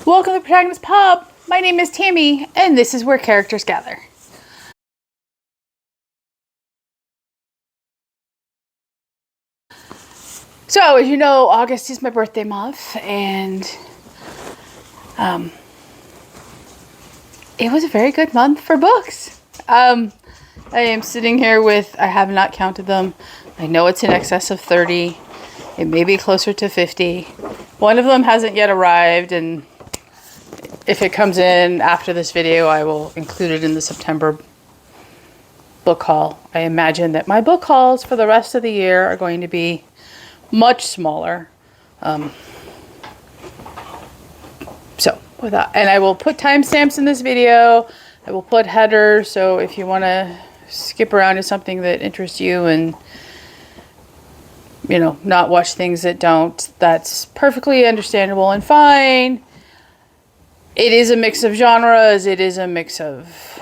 Welcome to the Protagonist Pub. My name is Tammy, and this is where characters gather. So, as you know, August is my birthday month, and it was a very good month for books. I am sitting here with, I have not counted them. I know it's in excess of 30. It may be closer to 50. One of them hasn't yet arrived, and if it comes in after this video, I will include it in the September book haul. I imagine that my book hauls for the rest of the year are going to be much smaller. So with that, and I will put timestamps in this video. I will put headers, so if you want to skip around to something that interests you and, you know, not watch things that don't, that's perfectly understandable and fine. It is a mix of genres. It is a mix of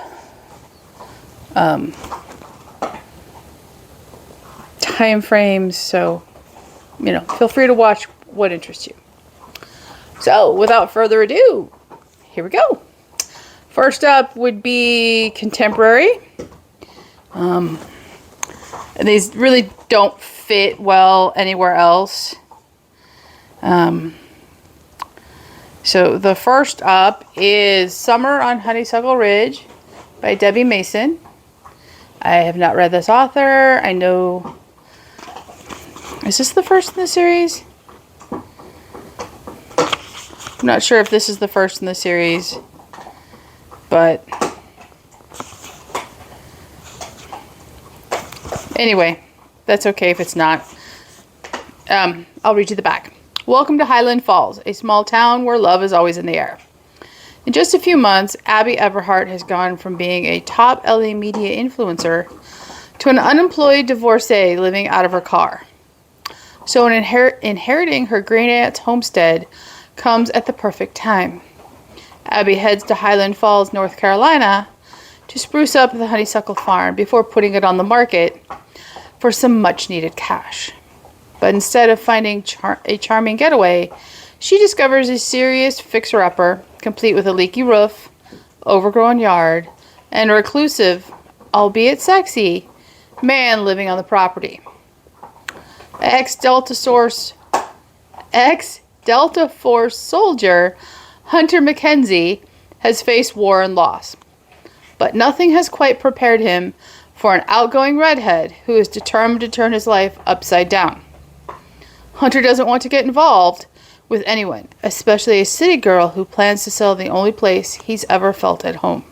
time frames. So, you know, feel free to watch what interests you. So, without further ado, here we go. First up would be contemporary. And these really don't fit well anywhere else. So the first up is Summer on Honeysuckle Ridge by Debbie Mason. I have not read this author. I know... Is this the first in the series? I'm not sure if this is the first in the series, but anyway, that's okay if it's not. I'll read you the back. Welcome to Highland Falls, a small town where love is always in the air. In just a few months, Abby Everhart has gone from being a top LA media influencer to an unemployed divorcee living out of her car. So inheriting her great-aunt's homestead comes at the perfect time. Abby heads to Highland Falls, North Carolina to spruce up the honeysuckle farm before putting it on the market for some much-needed cash. But instead of finding a charming getaway, she discovers a serious fixer-upper, complete with a leaky roof, overgrown yard, and a reclusive, albeit sexy, man living on the property. Ex-Delta Force soldier Hunter Mackenzie has faced war and loss, but nothing has quite prepared him for an outgoing redhead who is determined to turn his life upside down. Hunter doesn't want to get involved with anyone, especially a city girl who plans to sell the only place he's ever felt at home.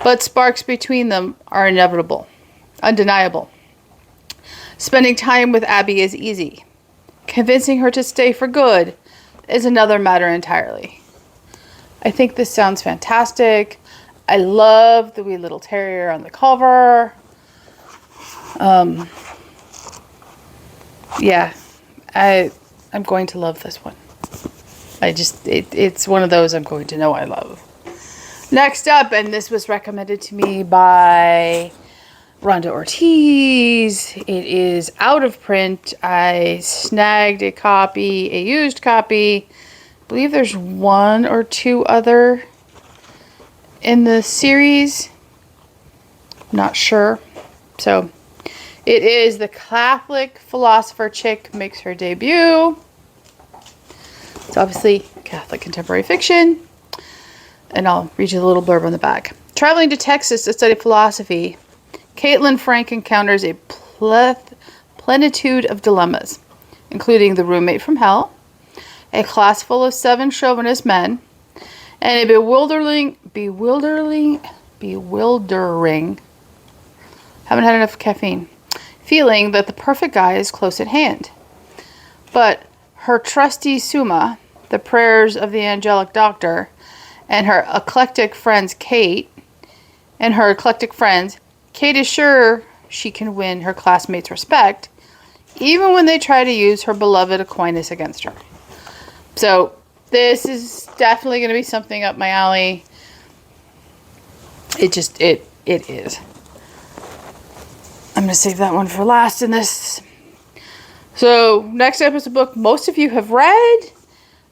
But sparks between them are inevitable, undeniable. Spending time with Abby is easy. Convincing her to stay for good is another matter entirely. I think this sounds fantastic. I love the wee little terrier on the cover. Yeah, I'm going to love this one. It's one of those I'm going to know I love. Next up, and this was recommended to me by Rhonda Ortiz. It is out of print. I snagged a copy, a used copy. I believe there's one or two other in the series. Not sure. So it is The Catholic Philosopher Chick Makes Her Debut. It's obviously Catholic contemporary fiction. And I'll read you a little blurb on the back. Traveling to Texas to study philosophy, Caitlin Frank encounters a plenitude of dilemmas, including the roommate from hell, a class full of 7 chauvinist men, and a bewildering, haven't had enough caffeine, feeling that the perfect guy is close at hand. But her trusty Summa, the prayers of the angelic doctor, and her eclectic friends Kate is sure she can win her classmates' respect, even when they try to use her beloved Aquinas against her. So this is definitely going to be something up my alley. It is. I'm going to save that one for last in this. So next up is a book most of you have read.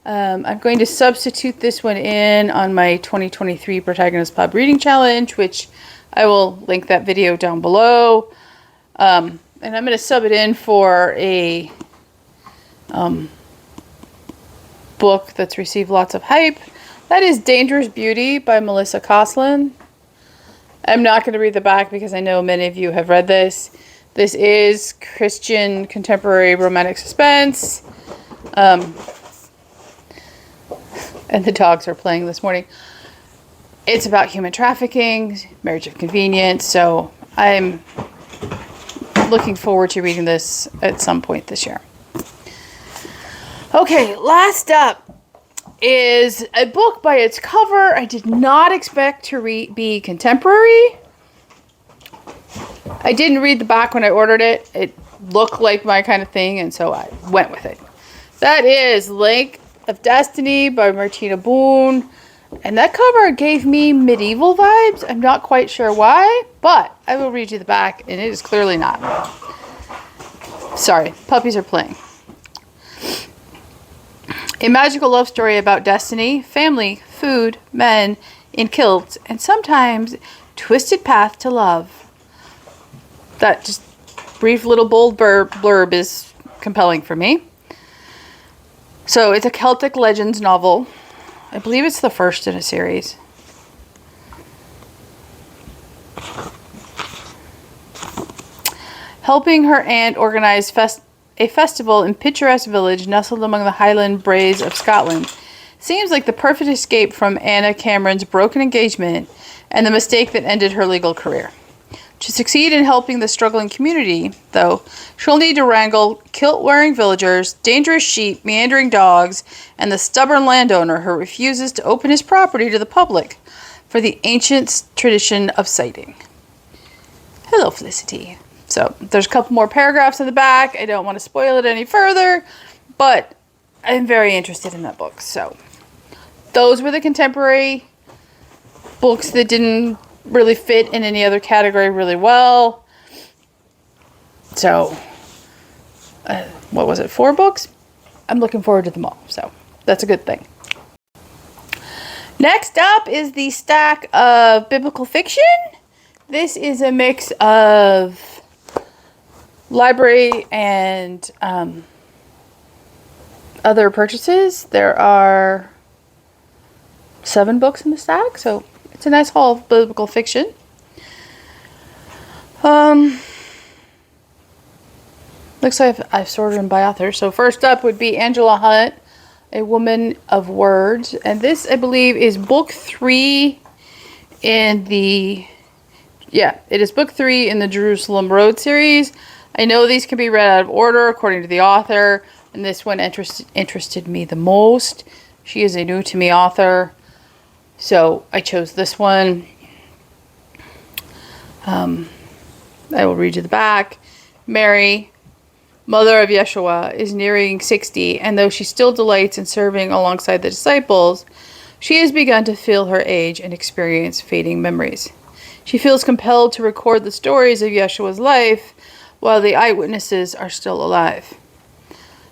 I'm going to substitute this one in on my 2023 Protagonist Pub Reading Challenge, which I will link that video down below. And I'm going to sub it in for a book that's received lots of hype. That is Dangerous Beauty by Melissa Coslin. I'm not going to read the back because I know many of you have read this. This is Christian contemporary romantic suspense. And the dogs are playing this morning. It's about human trafficking, marriage of convenience. So I'm looking forward to reading this at some point this year. Okay, last up is a book by its cover I did not expect to be contemporary. I didn't read the back when I ordered it. It looked like my kind of thing, and so I went with it. That is Link of Destiny by Martina Boone. And that cover gave me medieval vibes. I'm not quite sure why, but I will read you the back, and it is clearly not. Sorry, puppies are playing. A magical love story about destiny, family, food, men in kilts, and sometimes twisted path to love. That just brief little bold blurb is compelling for me. So it's a Celtic Legends novel. I believe it's the first in a series. Helping her aunt organize a festival in picturesque village nestled among the Highland Braes of Scotland seems like the perfect escape from Anna Cameron's broken engagement and the mistake that ended her legal career. To succeed in helping the struggling community, though, she'll need to wrangle kilt-wearing villagers, dangerous sheep, meandering dogs, and the stubborn landowner who refuses to open his property to the public for the ancient tradition of sighting. Hello, Felicity. So, there's a couple more paragraphs in the back. I don't want to spoil it any further, but I'm very interested in that book. So, those were the contemporary books that didn't really fit in any other category really well. So, what was it? 4 books? I'm looking forward to them all. So, that's a good thing. Next up is the stack of biblical fiction. This is a mix of library and other purchases. There are 7 books in the stack, so it's a nice haul of biblical fiction. Looks like I've sorted them by author. So first up would be Angela Hunt, A Woman of Words. And this, I believe, is book 3 in the... Yeah, it is book 3 in the Jerusalem Road series. I know these can be read out of order according to the author. And this one interested me the most. She is a new-to-me author. So I chose this one. I will read you the back. Mary, mother of Yeshua, is nearing 60, and though she still delights in serving alongside the disciples, she has begun to feel her age and experience fading memories. She feels compelled to record the stories of Yeshua's life while the eyewitnesses are still alive.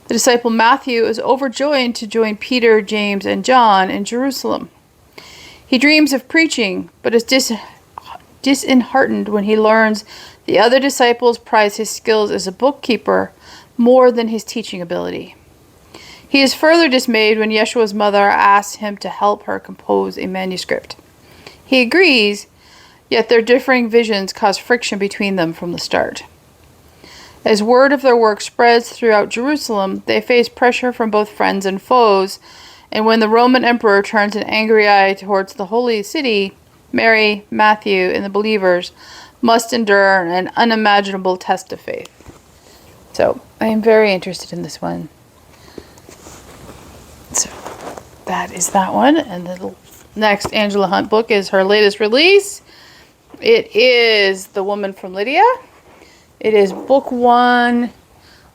The disciple Matthew is overjoyed to join Peter, James, and John in Jerusalem. He dreams of preaching, but is disheartened when he learns the other disciples prize his skills as a bookkeeper more than his teaching ability. He is further dismayed when Yeshua's mother asks him to help her compose a manuscript. He agrees, yet their differing visions cause friction between them from the start. As word of their work spreads throughout Jerusalem, they face pressure from both friends and foes, and when the Roman emperor turns an angry eye towards the holy city, Mary, Matthew, and the believers must endure an unimaginable test of faith. So, I am very interested in this one. So, that is that one. And the next Angela Hunt book is her latest release. It is The Woman from Lydia. It is book 1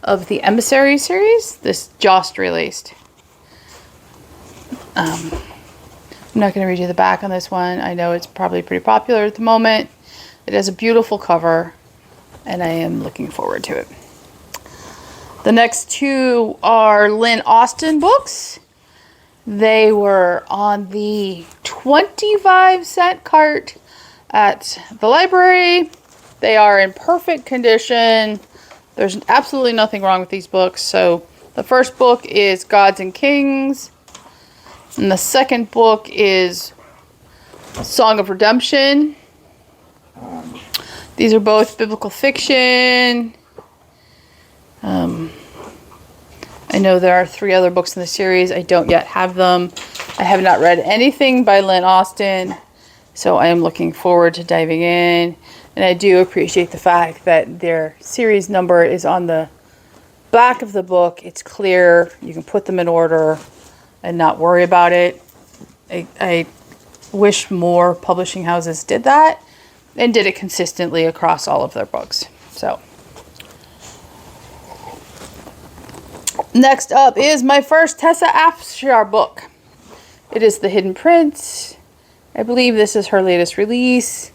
of the Emissary series. This just released. I'm not going to read you the back on this one. I know it's probably pretty popular at the moment. It has a beautiful cover, and I am looking forward to it. The next 2 are Lynn Austin books. They were on the 25-cent cart at the library. They are in perfect condition. There's absolutely nothing wrong with these books. So the first book is Gods and Kings. And the second book is Song of Redemption. These are both biblical fiction. I know there are 3 other books in the series. I don't yet have them. I have not read anything by Lynn Austen, so I am looking forward to diving in. And I do appreciate the fact that their series number is on the back of the book. It's clear. You can put them in order and not worry about it. I wish more publishing houses did that and did it consistently across all of their books. So next up is my first Tessa Afshar book. It is The Hidden Prince. I believe this is her latest release.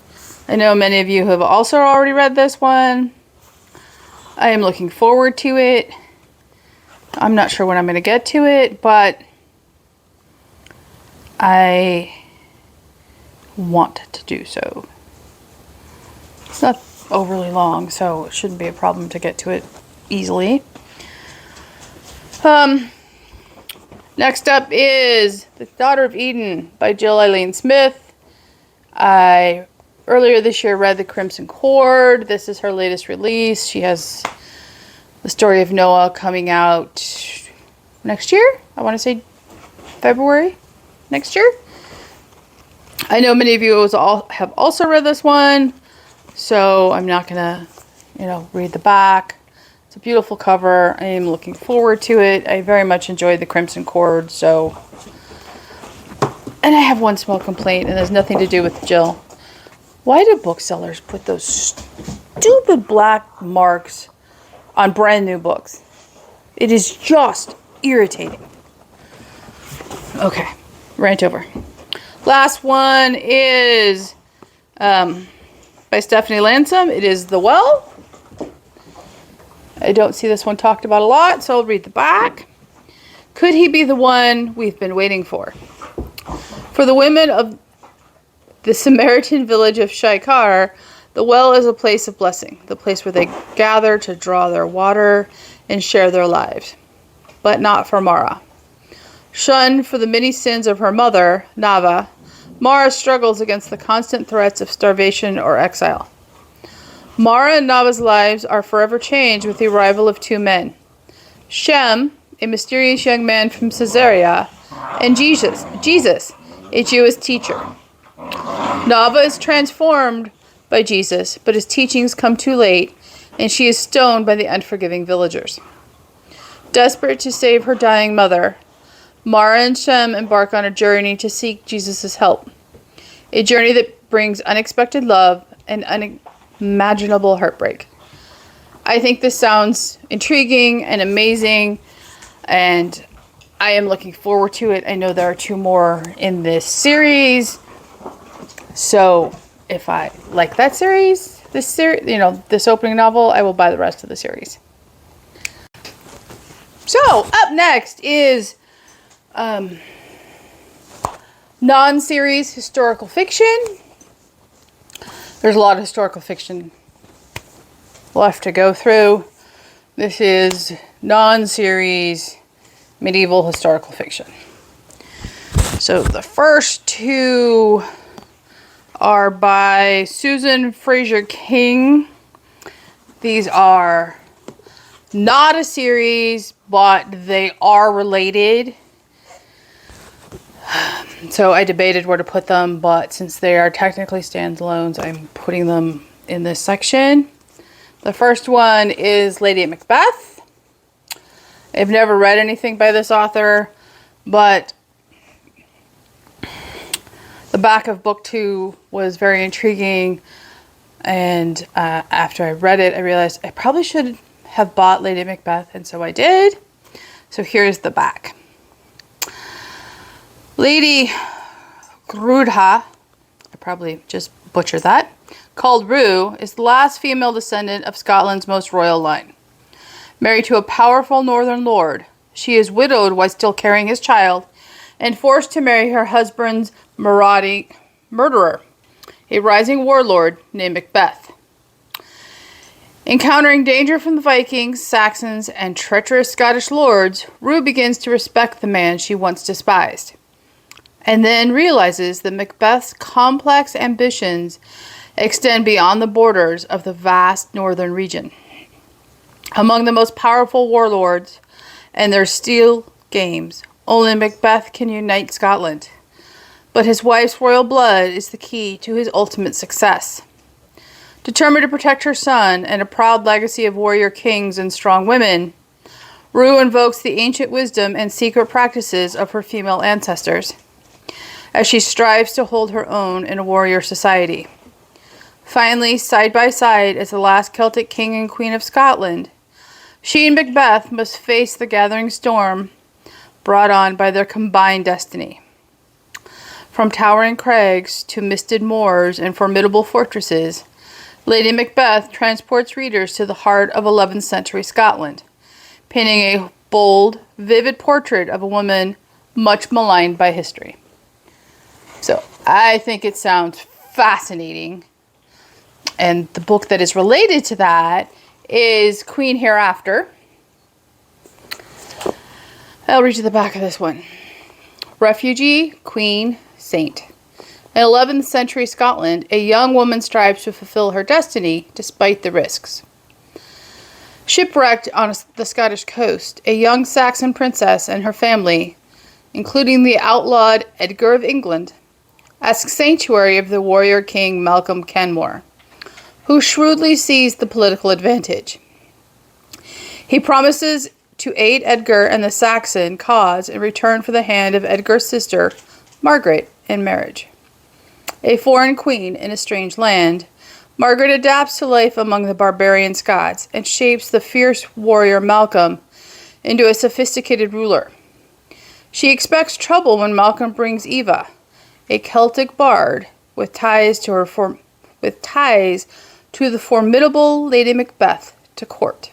I know many of you have also already read this one. I am looking forward to it. I'm not sure when I'm going to get to it, but I want to do so. It's not overly long, so it shouldn't be a problem to get to it easily. Next up is The Daughter of Eden by Jill Eileen Smith. I earlier this year read The Crimson Cord. This is her latest release. She has the story of Noah coming out next year. I want to say February next year. I know many of you have also read this one, so I'm not going to, read the back. It's a beautiful cover. I am looking forward to it. I very much enjoyed The Crimson Cord, so... And I have one small complaint, and it has nothing to do with Jill. Why do booksellers put those stupid black marks on brand new books? It is just irritating. Okay, rant over. Last one is by Stephanie Lansom. It is The Well. I don't see this one talked about a lot, so I'll read the back. Could he be the one we've been waiting for? For the women of the Samaritan village of Sychar, the well is a place of blessing, the place where they gather to draw their water and share their lives. But not for Mara. Shunned for the many sins of her mother, Nava, Mara struggles against the constant threats of starvation or exile. Mara and Nava's lives are forever changed with the arrival of 2 men. Shem, a mysterious young man from Caesarea, and Jesus, a Jewish teacher. Nava is transformed by Jesus, but his teachings come too late, and she is stoned by the unforgiving villagers. Desperate to save her dying mother, Mara and Shem embark on a journey to seek Jesus' help. A journey that brings unexpected love and unimaginable heartbreak. I think this sounds intriguing and amazing, and I am looking forward to it. I know there are 2 more in this series, so if I like that series, this opening novel, I will buy the rest of the series. So up next is non-series historical fiction. There's a lot of historical fiction left to go through. This is non-series medieval historical fiction. So the first 2 are by Susan Fraser King. These are not a series, but they are related. So I debated where to put them, but since they are technically standalones, I'm putting them in this section. The first one is Lady Macbeth. I've never read anything by this author, but the back of book 2 was very intriguing, and after I read it, I realized I probably should have bought Lady Macbeth, and so I did. So here's the back. Lady Grudha, I probably just butchered that, called Rue, is the last female descendant of Scotland's most royal line. Married to a powerful northern lord, she is widowed while still carrying his child and forced to marry her husband's murderer, a rising warlord named Macbeth. Encountering danger from the Vikings, Saxons, and treacherous Scottish lords, Rue begins to respect the man she once despised, and then realizes that Macbeth's complex ambitions extend beyond the borders of the vast northern region. Among the most powerful warlords and their steel games, only Macbeth can unite Scotland, but his wife's royal blood is the key to his ultimate success. Determined to protect her son and a proud legacy of warrior kings and strong women, Rue invokes the ancient wisdom and secret practices of her female ancestors as she strives to hold her own in a warrior society. Finally, side by side as the last Celtic king and queen of Scotland, she and Macbeth must face the gathering storm brought on by their combined destiny. From towering crags to misted moors and formidable fortresses, Lady Macbeth transports readers to the heart of 11th century Scotland, painting a bold, vivid portrait of a woman much maligned by history. So, I think it sounds fascinating. And the book that is related to that is Queen Hereafter. I'll read you the back of this one. Refugee, Queen, Saint. In 11th century Scotland, a young woman strives to fulfill her destiny despite the risks. Shipwrecked on the Scottish coast, a young Saxon princess and her family, including the outlawed Edgar of England, ask sanctuary of the warrior king Malcolm Canmore, who shrewdly seized the political advantage. He promises to aid Edgar and the Saxon cause in return for the hand of Edgar's sister, Margaret, in marriage. A foreign queen in a strange land, Margaret adapts to life among the barbarian Scots and shapes the fierce warrior Malcolm into a sophisticated ruler. She expects trouble when Malcolm brings Eva, a Celtic bard with ties to the formidable Lady Macbeth, to court.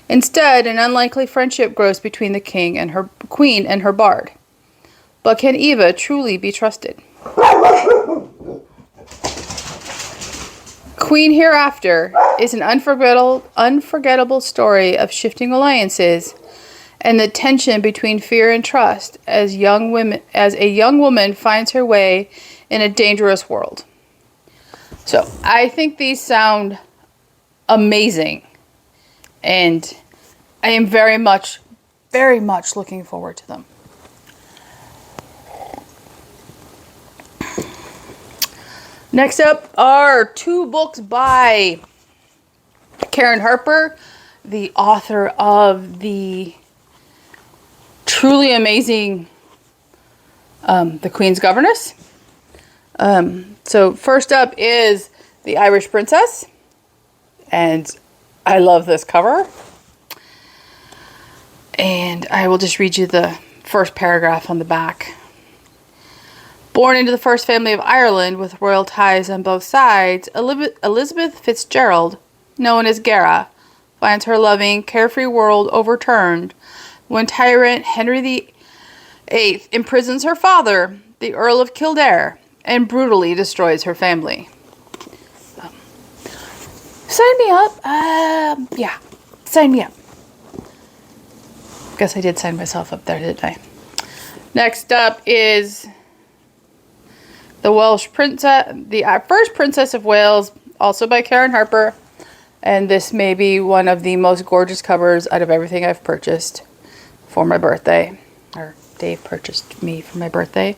Instead, an unlikely friendship grows between the king and her queen and her bard. But can Eva truly be trusted? Queen Hereafter is an unforgettable story of shifting alliances and the tension between fear and trust as a young woman finds her way in a dangerous world. So I think these sound amazing, and I am very much looking forward to them. Next up are two books by Karen Harper, the author of the truly amazing The Queen's Governess. So first up is The Irish Princess, and I love this cover. And I will just read you the first paragraph on the back. Born into the first family of Ireland with royal ties on both sides, Elizabeth Fitzgerald, known as Gara, finds her loving, carefree world overturned when tyrant Henry VIII imprisons her father, the Earl of Kildare, and brutally destroys her family. Sign me up. Yeah, sign me up. Guess I did sign myself up there, didn't I? Next up is The Welsh Princess, the First Princess of Wales, also by Karen Harper. And this may be one of the most gorgeous covers out of everything I've purchased for my birthday. Or Dave purchased me for my birthday.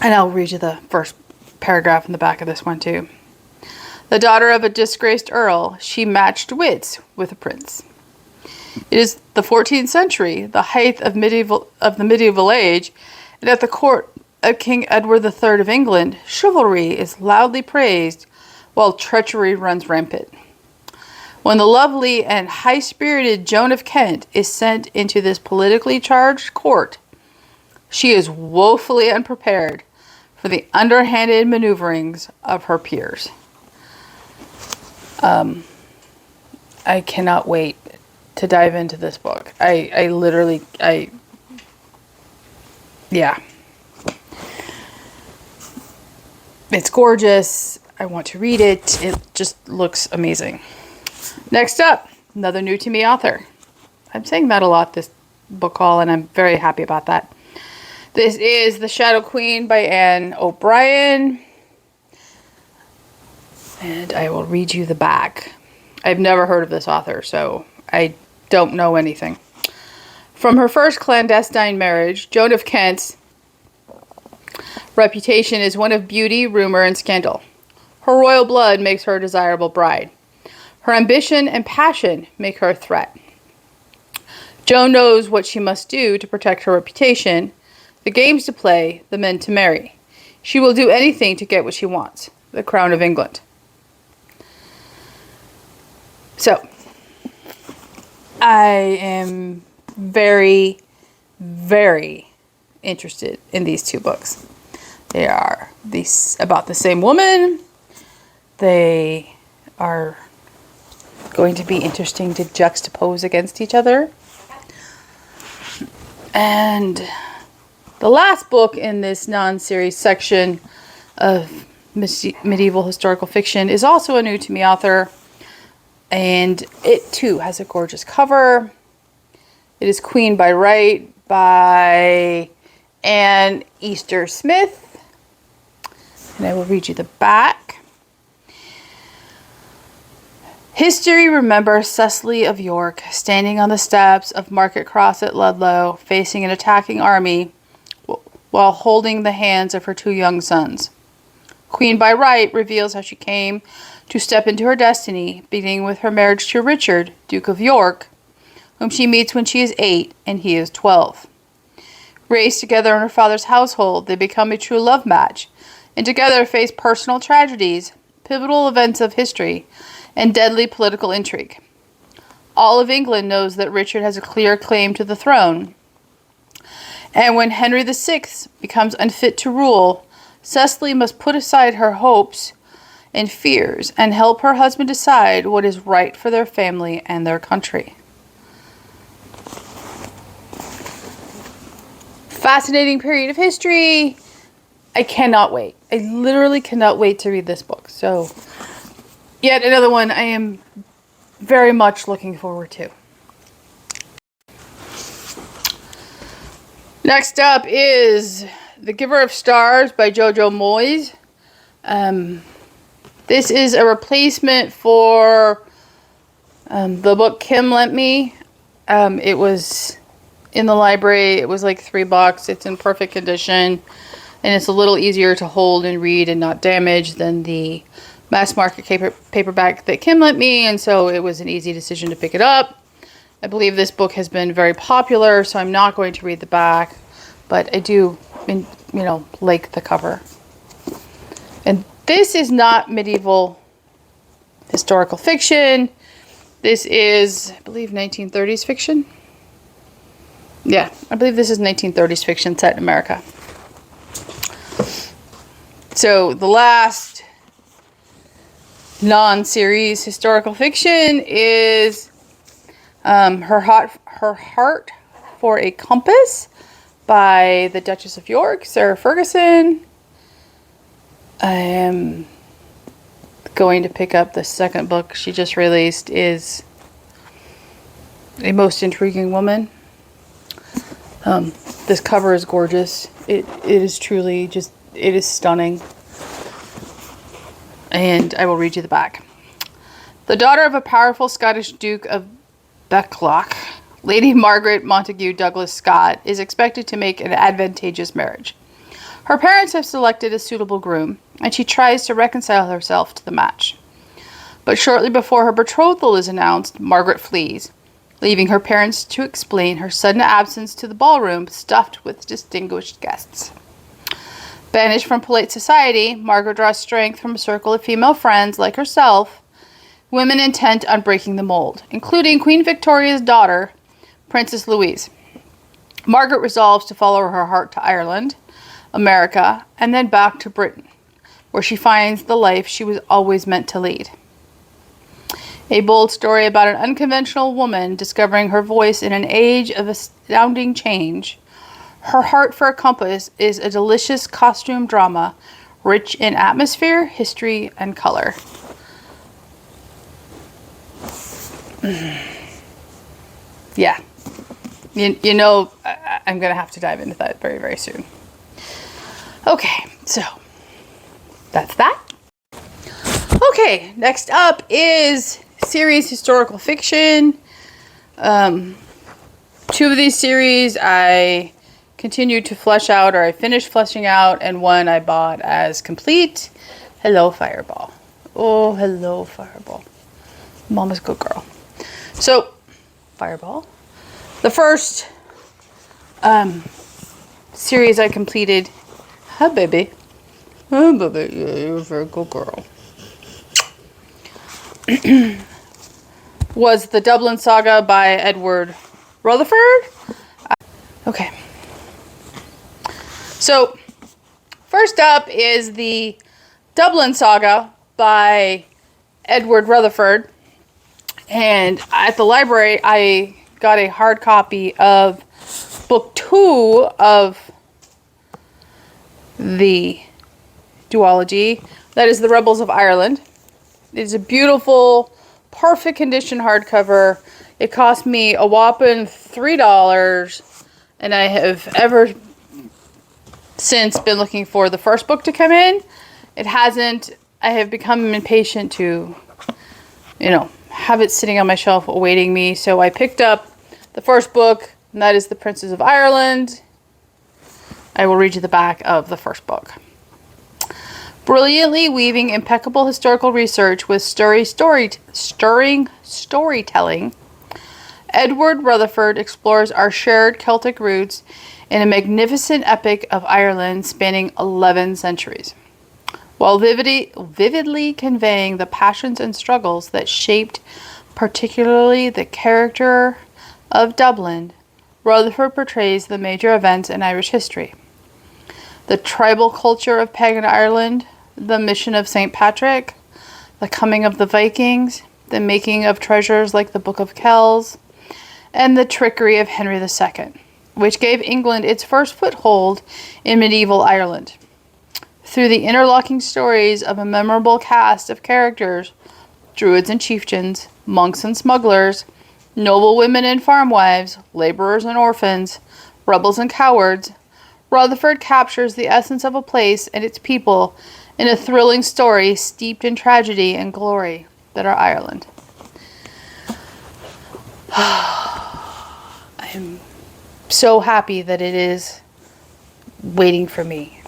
And I'll read you the first paragraph in the back of this one too. The daughter of a disgraced earl, she matched wits with a prince. It is the 14th century, the height of the medieval age, and at the court of King Edward III of England, chivalry is loudly praised while treachery runs rampant. When the lovely and high-spirited Joan of Kent is sent into this politically charged court, she is woefully unprepared for the underhanded maneuverings of her peers. I cannot wait to dive into this book. I Yeah. It's gorgeous. I want to read it. It just looks amazing. Next up, another new to me author. I'm saying that a lot this book haul, and I'm very happy about that. This is The Shadow Queen by Anne O'Brien. And I will read you the back. I've never heard of this author, so I don't know anything. From her first clandestine marriage, Joan of Kent's reputation is one of beauty, rumor, and scandal. Her royal blood makes her a desirable bride. Her ambition and passion make her a threat. Joan knows what she must do to protect her reputation, the games to play, the men to marry. She will do anything to get what she wants, the crown of England. So, I am very, very interested in these two books. They are about the same woman. They are going to be interesting to juxtapose against each other. And the last book in this non-series section of medieval historical fiction is also a new to me author. And it too has a gorgeous cover. It is Queen by Right by Anne Easter Smith. And I will read you the back. History remembers Cecily of York standing on the steps of Market Cross at Ludlow, facing an attacking army while holding the hands of her two young sons. Queen by Right reveals how she came to step into her destiny, beginning with her marriage to Richard, Duke of York, whom she meets when she is 8 and he is 12. Raised together in her father's household, they become a true love match, and together face personal tragedies, pivotal events of history, and deadly political intrigue. All of England knows that Richard has a clear claim to the throne, and when Henry VI becomes unfit to rule, Cecily must put aside her hopes and fears and help her husband decide what is right for their family and their country. Fascinating period of history. I cannot wait. I literally cannot wait to read this book. So, yet another one I am very much looking forward to. Next up is The Giver of Stars by Jojo Moyes. This is a replacement for the book Kim lent me. It was in the library. It was like $3. It's in perfect condition. And it's a little easier to hold and read and not damage than the mass market paperback that Kim lent me. And so it was an easy decision to pick it up. I believe this book has been very popular, so I'm not going to read the back. But I do, like the cover. And this is not medieval historical fiction. This is, I believe, 1930s fiction. Yeah, I believe this is 1930s fiction set in America. So the last non-series historical fiction is Her Heart for a Compass by the Duchess of York, Sarah Ferguson. I am going to pick up the second book she just released, is A Most Intriguing Woman. This cover is gorgeous. It is truly just, it is stunning. And I will read you the back. The daughter of a powerful Scottish Duke of Buccleuch, Lady Margaret Montague Douglas Scott, is expected to make an advantageous marriage. Her parents have selected a suitable groom, and she tries to reconcile herself to the match. But shortly before her betrothal is announced, Margaret flees, leaving her parents to explain her sudden absence to the ballroom stuffed with distinguished guests. Banished from polite society, Margaret draws strength from a circle of female friends like herself, women intent on breaking the mold, including Queen Victoria's daughter, Princess Louise. Margaret resolves to follow her heart to Ireland, America, and then back to Britain, where she finds the life she was always meant to lead. A bold story about an unconventional woman discovering her voice in an age of astounding change. Her Heart for a Compass is a delicious costume drama, rich in atmosphere, history, and color. Yeah. You know, I'm going to have to dive into that very, very soon. Okay, so that's that. Okay, next up is series historical fiction. Two of these series I continued to flesh out, or I finished fleshing out, and one I bought as complete. Hello, Fireball. Oh, hello, Fireball. Mama's good girl. So, Fireball. The first series I completed. Hi, baby. Hi, baby. Yeah, you're a very good girl. Was the Dublin Saga by Edward Rutherford. Okay. So, first up is the Dublin Saga by Edward Rutherford. And at the library, I got a hard copy of book 2 of the duology. That is The Rebels of Ireland. It is a beautiful, perfect condition hardcover. It cost me a whopping $3, and I have ever since been looking for the first book to come in. It hasn't. I have become impatient to, have it sitting on my shelf awaiting me. So I picked up the first book, and that is The Princes of Ireland. I will read you the back of the first book. Brilliantly weaving impeccable historical research with stirring storytelling, Edward Rutherford explores our shared Celtic roots in a magnificent epic of Ireland spanning 11 centuries, while vividly conveying the passions and struggles that shaped particularly the character of Dublin. Rutherford portrays the major events in Irish history: the tribal culture of pagan Ireland, the mission of St. Patrick, the coming of the Vikings, the making of treasures like the Book of Kells, and the trickery of Henry II, which gave England its first foothold in medieval Ireland. Through the interlocking stories of a memorable cast of characters, druids and chieftains, monks and smugglers, noble women and farm wives, laborers and orphans, rebels and cowards, Rutherford captures the essence of a place and its people in a thrilling story steeped in tragedy and glory that are Ireland. I'm so happy that it is waiting for me.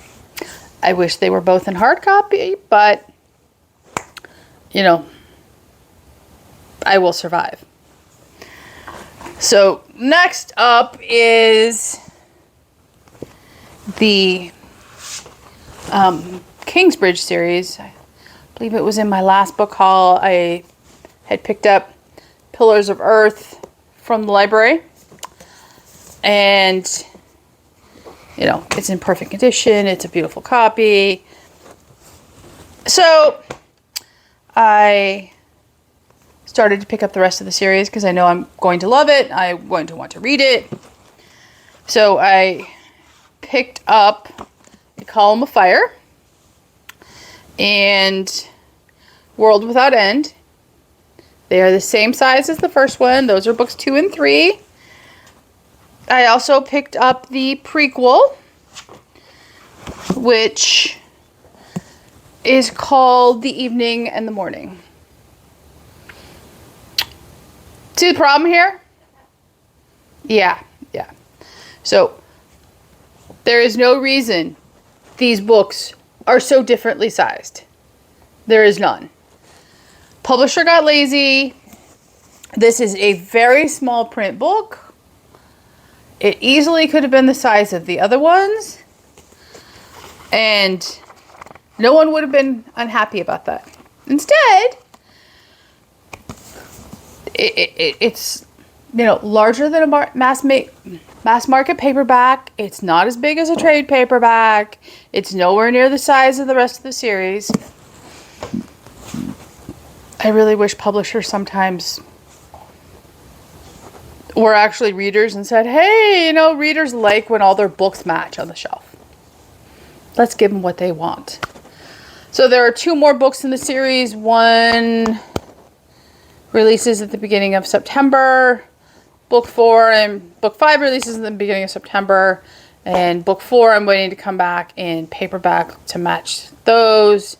I wish they were both in hard copy, but, I will survive. So, next up is the Kingsbridge series. I believe it was in my last book haul. I had picked up Pillars of Earth from the library, and it's in perfect condition. It's a beautiful copy. So I started to pick up the rest of the series because I know I'm going to love it. I'm going to want to read it. So I picked up A Column of Fire and World Without End. They are the same size as the first one. Those are books 2 and 3. I also picked up the prequel, which is called The Evening and the Morning. See the problem here? Yeah. So, there is no reason these books are so differently sized. There is none. Publisher got lazy. This is a very small print book. It easily could have been the size of the other ones, and no one would have been unhappy about that. Instead, it's larger than a mass market paperback. It's not as big as a trade paperback. It's nowhere near the size of the rest of the series. I really wish publishers sometimes were actually readers and said, hey, readers like when all their books match on the shelf. Let's give them what they want. So there are 2 more books in the series. One releases at the beginning of September. Book 4 and Book 5 releases in the beginning of September. And Book 4, I'm waiting to come back in paperback to match those.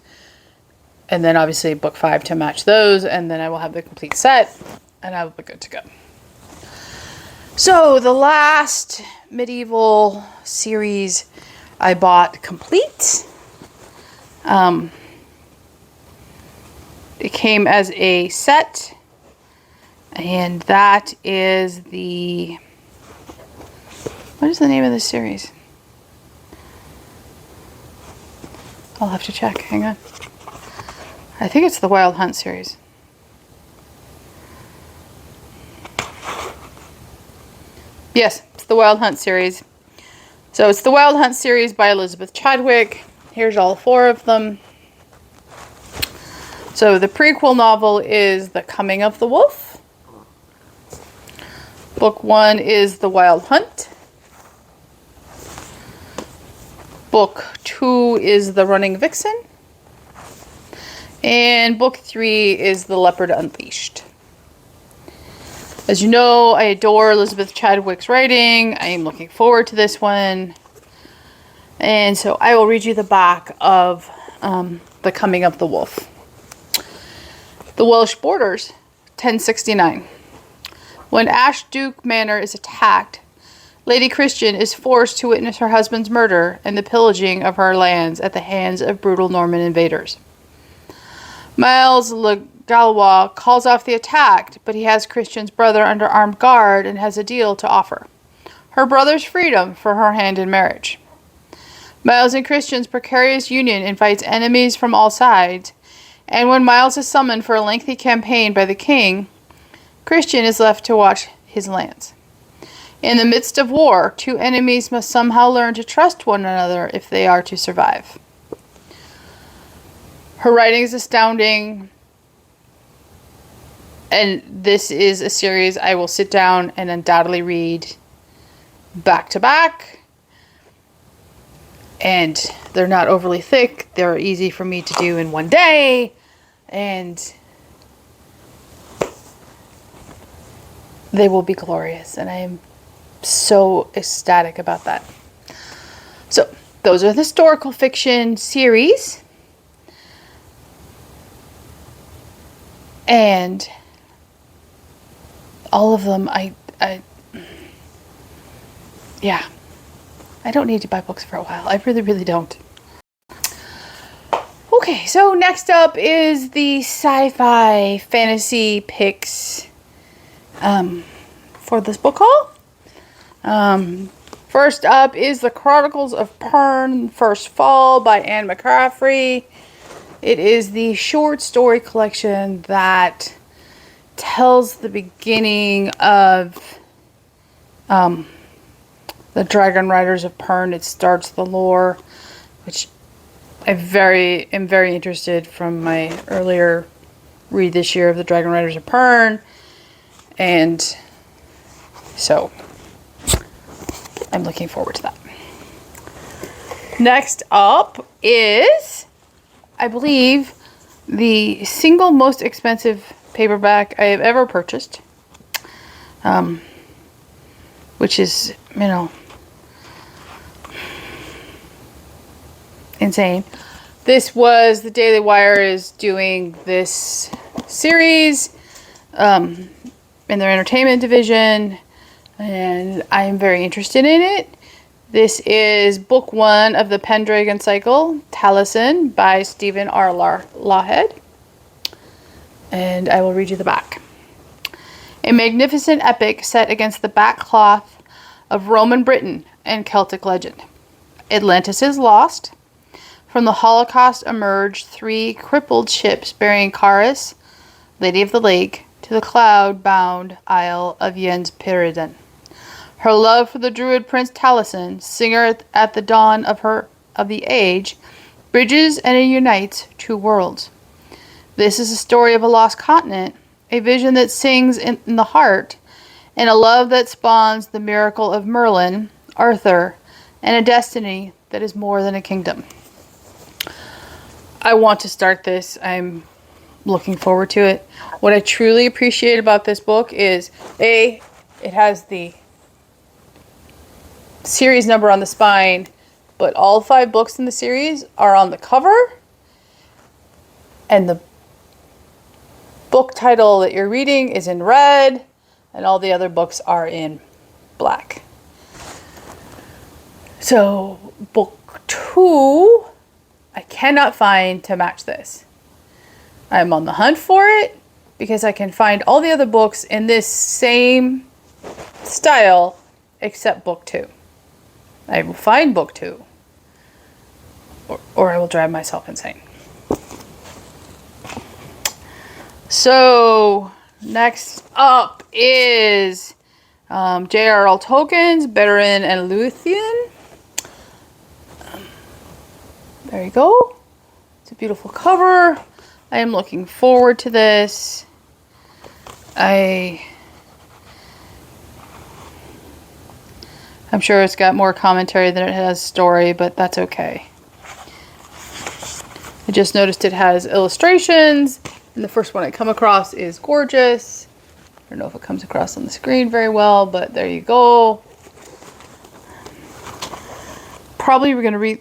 And then obviously Book 5 to match those. And then I will have the complete set. And I will be good to go. So the last medieval series I bought complete. It came as a set. And that is the... What is the name of this series? I'll have to check. Hang on. I think it's the Wild Hunt series. Yes, it's the Wild Hunt series. So it's the Wild Hunt series by Elizabeth Chadwick. Here's all 4 of them. So the prequel novel is The Coming of the Wolf. Book 1 is The Wild Hunt. Book 2 is The Running Vixen. And Book 3 is The Leopard Unleashed. As you know, I adore Elizabeth Chadwick's writing. I am looking forward to this one. And so I will read you the back of The Coming of the Wolf. The Welsh Borders, 1069. When Ashduke Manor is attacked, Lady Christian is forced to witness her husband's murder and the pillaging of her lands at the hands of brutal Norman invaders. Miles Le Gaulois calls off the attack, but he has Christian's brother under armed guard and has a deal to offer. Her brother's freedom for her hand in marriage. Miles and Christian's precarious union invites enemies from all sides, and when Miles is summoned for a lengthy campaign by the king, Christian is left to watch his lands. In the midst of war, 2 enemies must somehow learn to trust one another if they are to survive. Her writing is astounding, and this is a series I will sit down and undoubtedly read back to back. And they're not overly thick. They're easy for me to do in one day. And they will be glorious. And I am so ecstatic about that. So, those are the historical fiction series. And all of them, yeah. I don't need to buy books for a while. I really, really don't. Okay, so next up is the Sci-Fi Fantasy picks for this book haul. First up is The Chronicles of Pern, First Fall by Anne McCaffrey. It is the short story collection that tells the beginning of the Dragon Riders of Pern. It starts the lore, which I am very interested from my earlier read this year of the Dragon Riders of Pern. And so I'm looking forward to that. Next up is, I believe, the single most expensive paperback I have ever purchased. Which is, insane. This was, the Daily Wire is doing this series in their entertainment division, and I am very interested in it. This is book 1 of the Pendragon cycle, Taliesin, by Stephen R. Lawhead. And I will read you the back. A magnificent epic set against the backcloth of Roman Britain and Celtic legend. Atlantis is lost. From the Holocaust emerged 3 crippled ships bearing Caris, Lady of the Lake, to the cloud-bound Isle of Jens Pyridon. Her love for the druid prince Taliesin, singer at the dawn of the age, bridges and unites 2 worlds. This is a story of a lost continent, a vision that sings in the heart, and a love that spawns the miracle of Merlin, Arthur, and a destiny that is more than a kingdom. I want to start this. I'm looking forward to it. What I truly appreciate about this book is, A, it has the series number on the spine, but all 5 books in the series are on the cover, and the book title that you're reading is in red, and all the other books are in black. So book 2, I cannot find to match this. I'm on the hunt for it because I can find all the other books in this same style except book 2. I will find book 2, or I will drive myself insane. So next up is J.R.R. Tolkien's Beren and Luthien. There you go. It's a beautiful cover. I am looking forward to this. I'm sure it's got more commentary than it has story, but that's okay. I just noticed it has illustrations, and the first one I come across is gorgeous. I don't know if it comes across on the screen very well, but there you go. Probably we're going to read...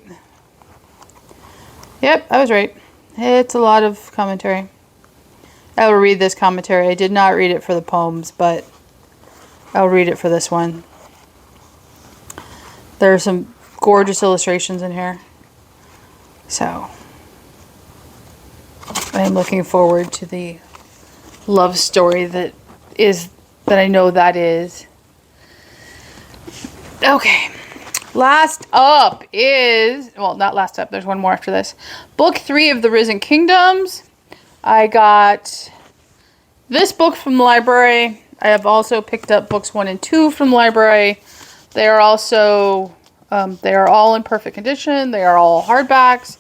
Yep, I was right. It's a lot of commentary. I will read this commentary. I did not read it for the poems, but I'll read it for this one. There are some gorgeous illustrations in here. So, I am looking forward to the love story that I know that is. Okay. Last up is, well, not last up, there's one more after this. Book 3 of the Risen Kingdoms. I got this book from the library. I have also picked up books 1 and 2 from the library. They are also, they are all in perfect condition. They are all hardbacks.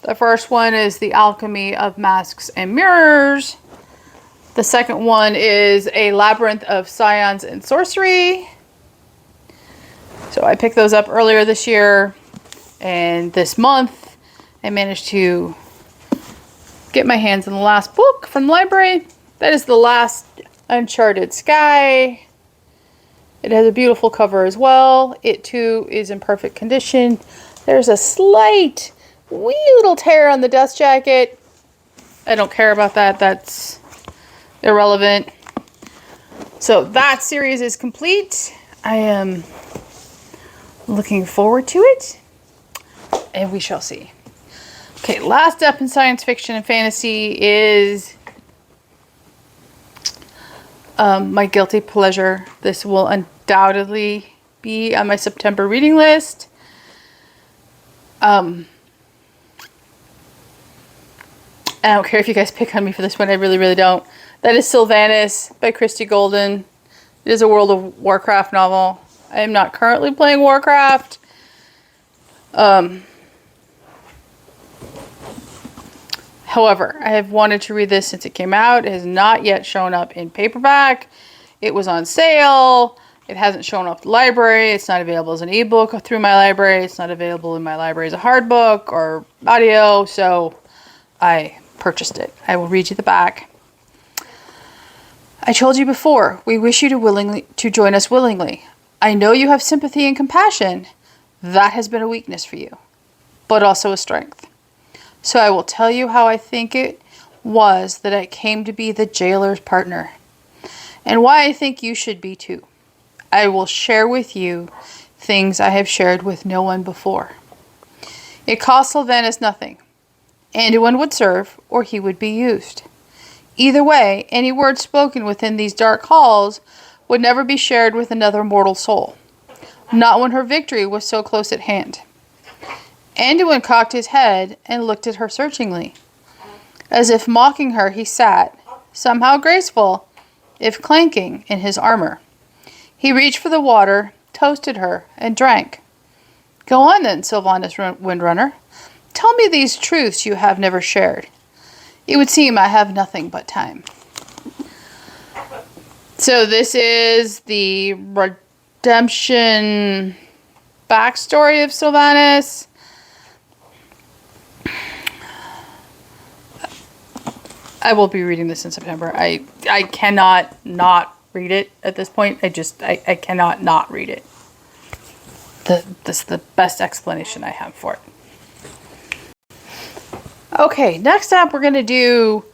The first one is The Alchemy of Masks and Mirrors. The second one is A Labyrinth of Scions and Sorcery. So I picked those up earlier this year, and this month I managed to get my hands on the last book from the library. That is The Last Uncharted Sky. It has a beautiful cover as well. It too is in perfect condition. There's a slight, wee little tear on the dust jacket. I don't care about that. That's irrelevant. So that series is complete. I am looking forward to it, and we shall see. Okay, last up in science fiction and fantasy is my guilty pleasure. This will undoubtedly be on my September reading list. I don't care if you guys pick on me for this one. I really, really don't. That is Sylvanas by Christie Golden. It is a World of Warcraft novel. I am not currently playing Warcraft. However, I have wanted to read this since it came out. It has not yet shown up in paperback. It was on sale. It hasn't shown up at the library. It's not available as an ebook through my library. It's not available in my library as a hard book or audio. So I purchased it. I will read you the back. I told you before, we wish you to join us willingly. I know you have sympathy and compassion. That has been a weakness for you, but also a strength. So I will tell you how I think it was that I came to be the jailer's partner, and why I think you should be too. I will share with you things I have shared with no one before. It cost Sylvanas nothing. Anyone would serve, or he would be used. Either way, any words spoken within these dark halls would never be shared with another mortal soul, not when her victory was so close at hand. Anduin cocked his head and looked at her searchingly. As if mocking her, he sat, somehow graceful, if clanking, in his armor. He reached for the water, toasted her, and drank. Go on then, Sylvanas Windrunner. Tell me these truths you have never shared. It would seem I have nothing but time. So this is the redemption backstory of Sylvanas. I will be reading this in September. I cannot not read it at this point. I cannot not read it. This is the best explanation I have for it. Okay, next up we're going to do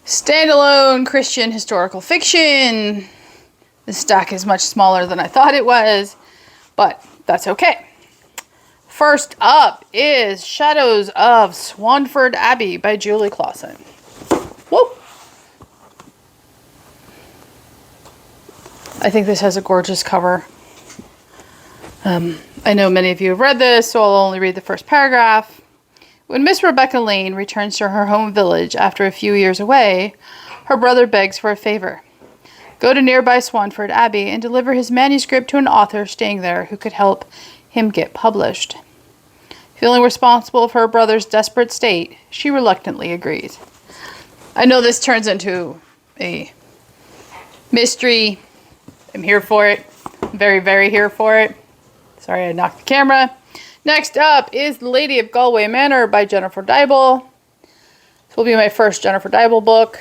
standalone Christian historical fiction. This stack is much smaller than I thought it was, but that's okay. First up is Shadows of Swanford Abbey by Julie Clausen. Whoa! I think this has a gorgeous cover. I know many of you have read this, so I'll only read the first paragraph. When Miss Rebecca Lane returns to her home village after a few years away, her brother begs for a favor. Go to nearby Swanford Abbey and deliver his manuscript to an author staying there who could help him get published. Feeling responsible for her brother's desperate state, she reluctantly agrees. I know this turns into a mystery. I'm here for it. I'm very, very here for it. Sorry, I knocked the camera. Next up is The Lady of Galway Manor by Jennifer Dybel. This will be my first Jennifer Dybel book.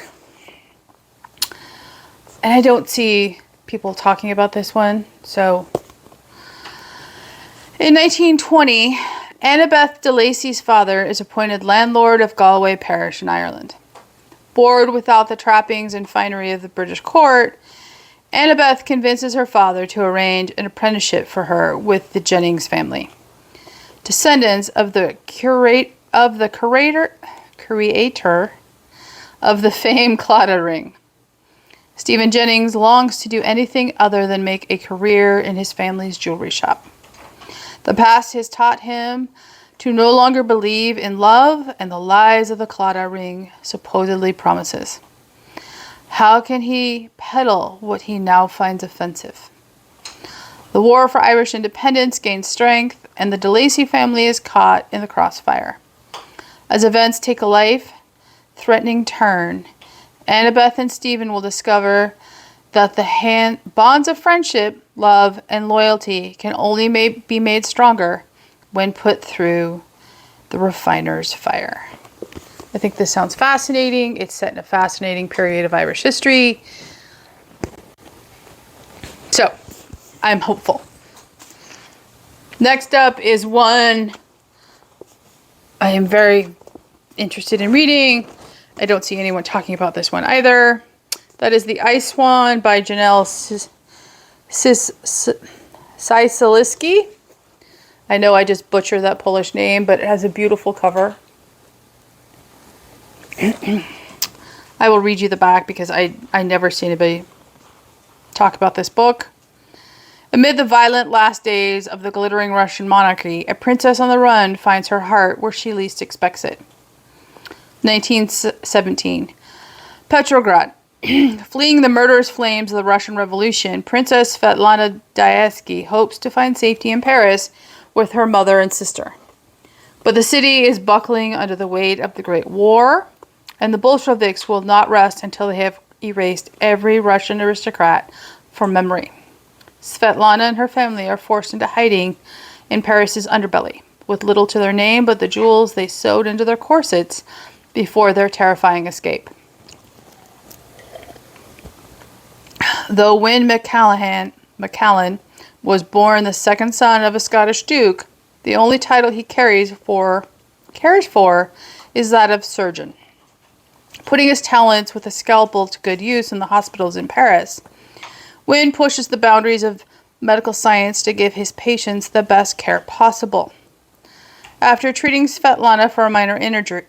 And I don't see people talking about this one. So, in 1920, Annabeth de Lacy's father is appointed landlord of Galway Parish in Ireland. Bored without the trappings and finery of the British court, Annabeth convinces her father to arrange an apprenticeship for her with the Jennings family, descendants of the creator of the famed Claddagh ring. Stephen Jennings longs to do anything other than make a career in his family's jewelry shop. The past has taught him to no longer believe in love and the lies of the Claddagh ring supposedly promises. How can he peddle what he now finds offensive? The war for Irish independence gains strength, and the de Lacy family is caught in the crossfire. As events take a life-threatening turn, Annabeth and Stephen will discover that the bonds of friendship, love, and loyalty can only be made stronger when put through the refiner's fire. I think this sounds fascinating. It's set in a fascinating period of Irish history. So, I'm hopeful. Next up is one I am very interested in reading. I don't see anyone talking about this one either. That is The Ice Swan by Janelle Sisaliski. I know I just butchered that Polish name, but it has a beautiful cover. I will read you the back because I never see anybody talk about this book. Amid the violent last days of the glittering Russian monarchy, a princess on the run finds her heart where she least expects it. 1917. Petrograd. Fleeing the murderous flames of the Russian Revolution, Princess Svetlana Dyatsky hopes to find safety in Paris with her mother and sister. But the city is buckling under the weight of the Great War, and the Bolsheviks will not rest until they have erased every Russian aristocrat from memory. Svetlana and her family are forced into hiding in Paris's underbelly, with little to their name but the jewels they sewed into their corsets before their terrifying escape. Though Wynne Macallan was born the second son of a Scottish duke, the only title he cares for is that of surgeon. Putting his talents with a scalpel to good use in the hospitals in Paris, Wynne pushes the boundaries of medical science to give his patients the best care possible. After treating Svetlana for a minor injury,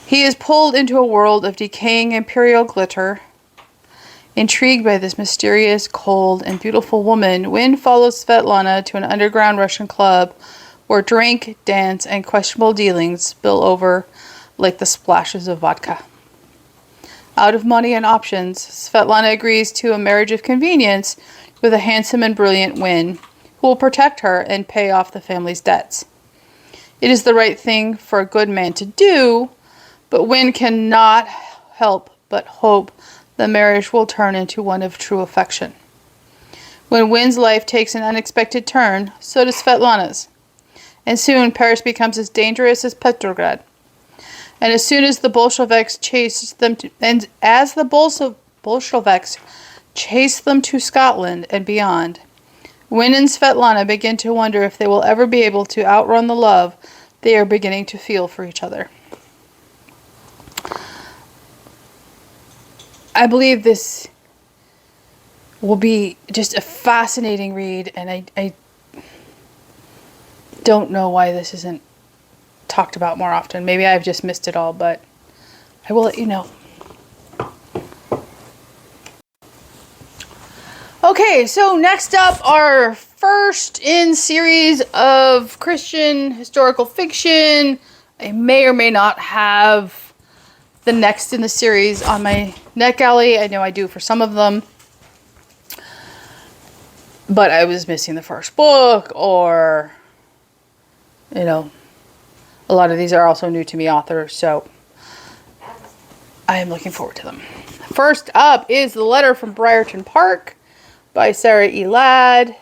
he is pulled into a world of decaying imperial glitter. Intrigued by this mysterious, cold, and beautiful woman, Wynne follows Svetlana to an underground Russian club where drink, dance, and questionable dealings spill over like the splashes of vodka. Out of money and options, Svetlana agrees to a marriage of convenience with a handsome and brilliant Wynne, who will protect her and pay off the family's debts. It is the right thing for a good man to do, but Wynne cannot help but hope the marriage will turn into one of true affection. When Win's life takes an unexpected turn, so does Svetlana's. And soon Paris becomes as dangerous as Petrograd. And as soon as the Bolsheviks chase them to Scotland and beyond, Win and Svetlana begin to wonder if they will ever be able to outrun the love they are beginning to feel for each other. I believe this will be just a fascinating read, and I don't know why this isn't talked about more often. Maybe I've just missed it all, but I will let you know. Okay, so next up, our first in series of Christian historical fiction. I may or may not have the next in the series on my NetGalley. I know I do for some of them. But I was missing the first book, or, you know, a lot of these are also new to me authors, so I am looking forward to them. First up is The Letter from Briarton Park by Sarah E. Ladd.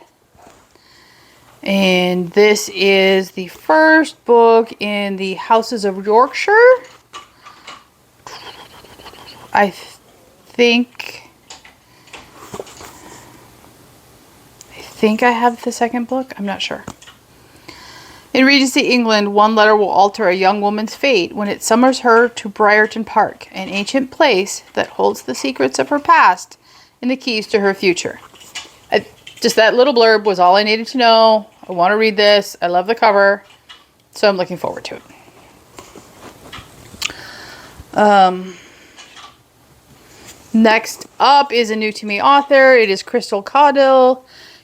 And this is the first book in the Houses of Yorkshire. I think I have the second book. I'm not sure. In Regency England, one letter will alter a young woman's fate when it summons her to Briarton Park, an ancient place that holds the secrets of her past and the keys to her future. Just that little blurb was all I needed to know. I want to read this. I love the cover, so I'm looking forward to it. Next up is a new to me author. It is Crystal Caudill.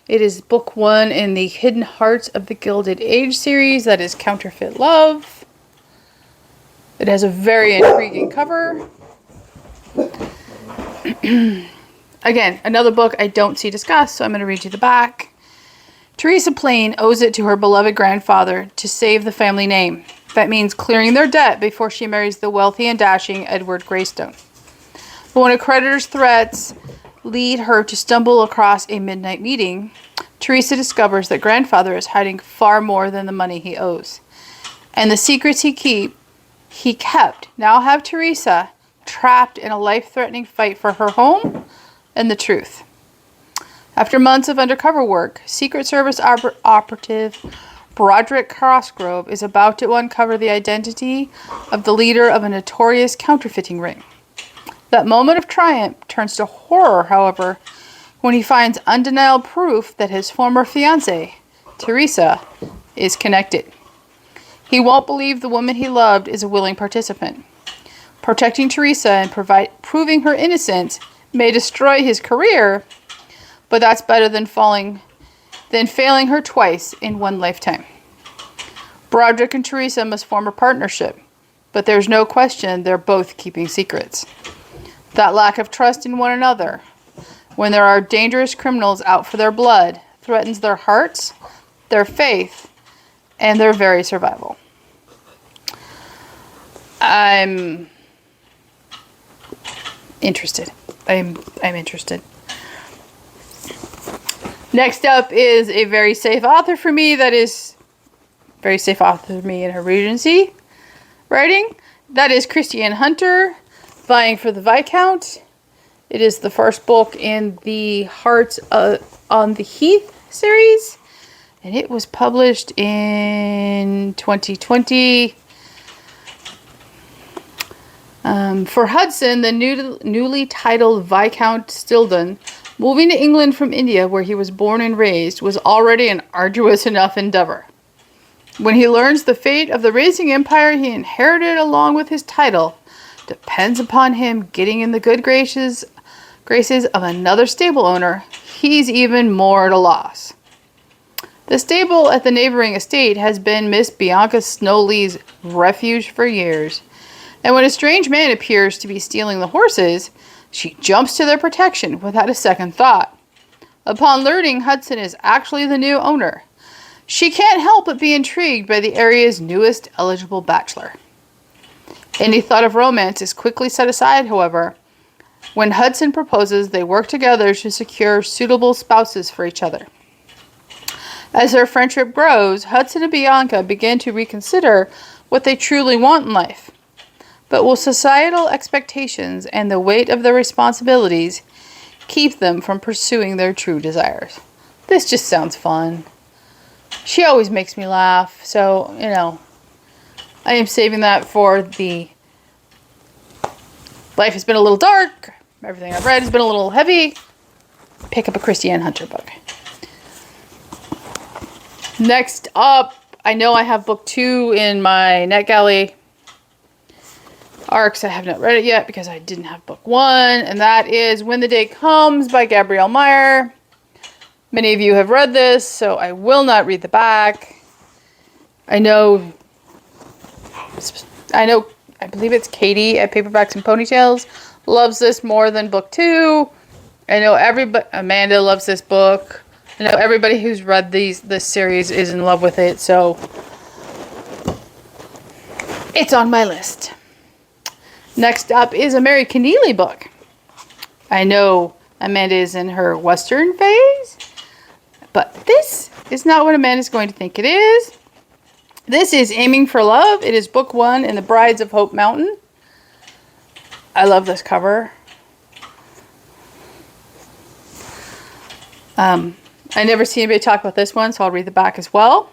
It is book 1 in the Hidden Hearts of the Gilded Age series. That is Counterfeit Love. It has a very intriguing cover. Again, another book I don't see discussed, so I'm going to read you the back. Teresa Plain owes it to her beloved grandfather to save the family name. That means clearing their debt before she marries the wealthy and dashing Edward Greystone. But when a creditor's threats lead her to stumble across a midnight meeting, Teresa discovers that grandfather is hiding far more than the money he owes. And the secrets he kept now have Teresa trapped in a life-threatening fight for her home and the truth. After months of undercover work, Secret Service operative Broderick Cosgrove is about to uncover the identity of the leader of a notorious counterfeiting ring. That moment of triumph turns to horror, however, when he finds undeniable proof that his former fiancée, Teresa, is connected. He won't believe the woman he loved is a willing participant. Protecting Teresa and proving her innocence may destroy his career, but that's better than failing her twice in one lifetime. Broderick and Teresa must form a partnership, but there's no question they're both keeping secrets. That lack of trust in one another, when there are dangerous criminals out for their blood, threatens their hearts, their faith, and their very survival. I'm interested. I'm interested. Next up is a very safe author for me. That is very safe author for me in her Regency writing. That is Christiane Hunter, Vying for the Viscount. It is the first book in the Hearts on the Heath series, and it was published in 2020. For Hudson, the newly titled Viscount Stilden, moving to England from India, where he was born and raised, was already an arduous enough endeavor. When he learns the fate of the racing empire he inherited along with his title depends upon him getting in the good graces of another stable owner, he's even more at a loss. The stable at the neighboring estate has been Miss Bianca Snowley's refuge for years, and when a strange man appears to be stealing the horses, she jumps to their protection without a second thought. Upon learning Hudson is actually the new owner, she can't help but be intrigued by the area's newest eligible bachelor. Any thought of romance is quickly set aside, however, When Hudson proposes, they work together to secure suitable spouses for each other. As their friendship grows, Hudson and Bianca begin to reconsider what they truly want in life. But will societal expectations and the weight of their responsibilities keep them from pursuing their true desires? This just sounds fun. She always makes me laugh, so, I am saving that for the life has been a little dark. Everything I've read has been a little heavy. Pick up a Christiane Hunter book. Next up, I know I have book 2 in my NetGalley ARCs. I have not read it yet because I didn't have book 1, and that is When the Day Comes by Gabrielle Meyer. Many of you have read this, so I will not read the back. I believe it's Katie at Paperbacks and Ponytails loves this more than book 2. I know Amanda loves this book. I know everybody who's read this series is in love with it, so it's on my list. Next up is a Mary Keneally book. I know Amanda is in her Western phase, but this is not what Amanda's going to think it is. This is Aiming for Love. It is book 1 in the Brides of Hope Mountain. I love this cover. I never see anybody talk about this one, so I'll read the back as well.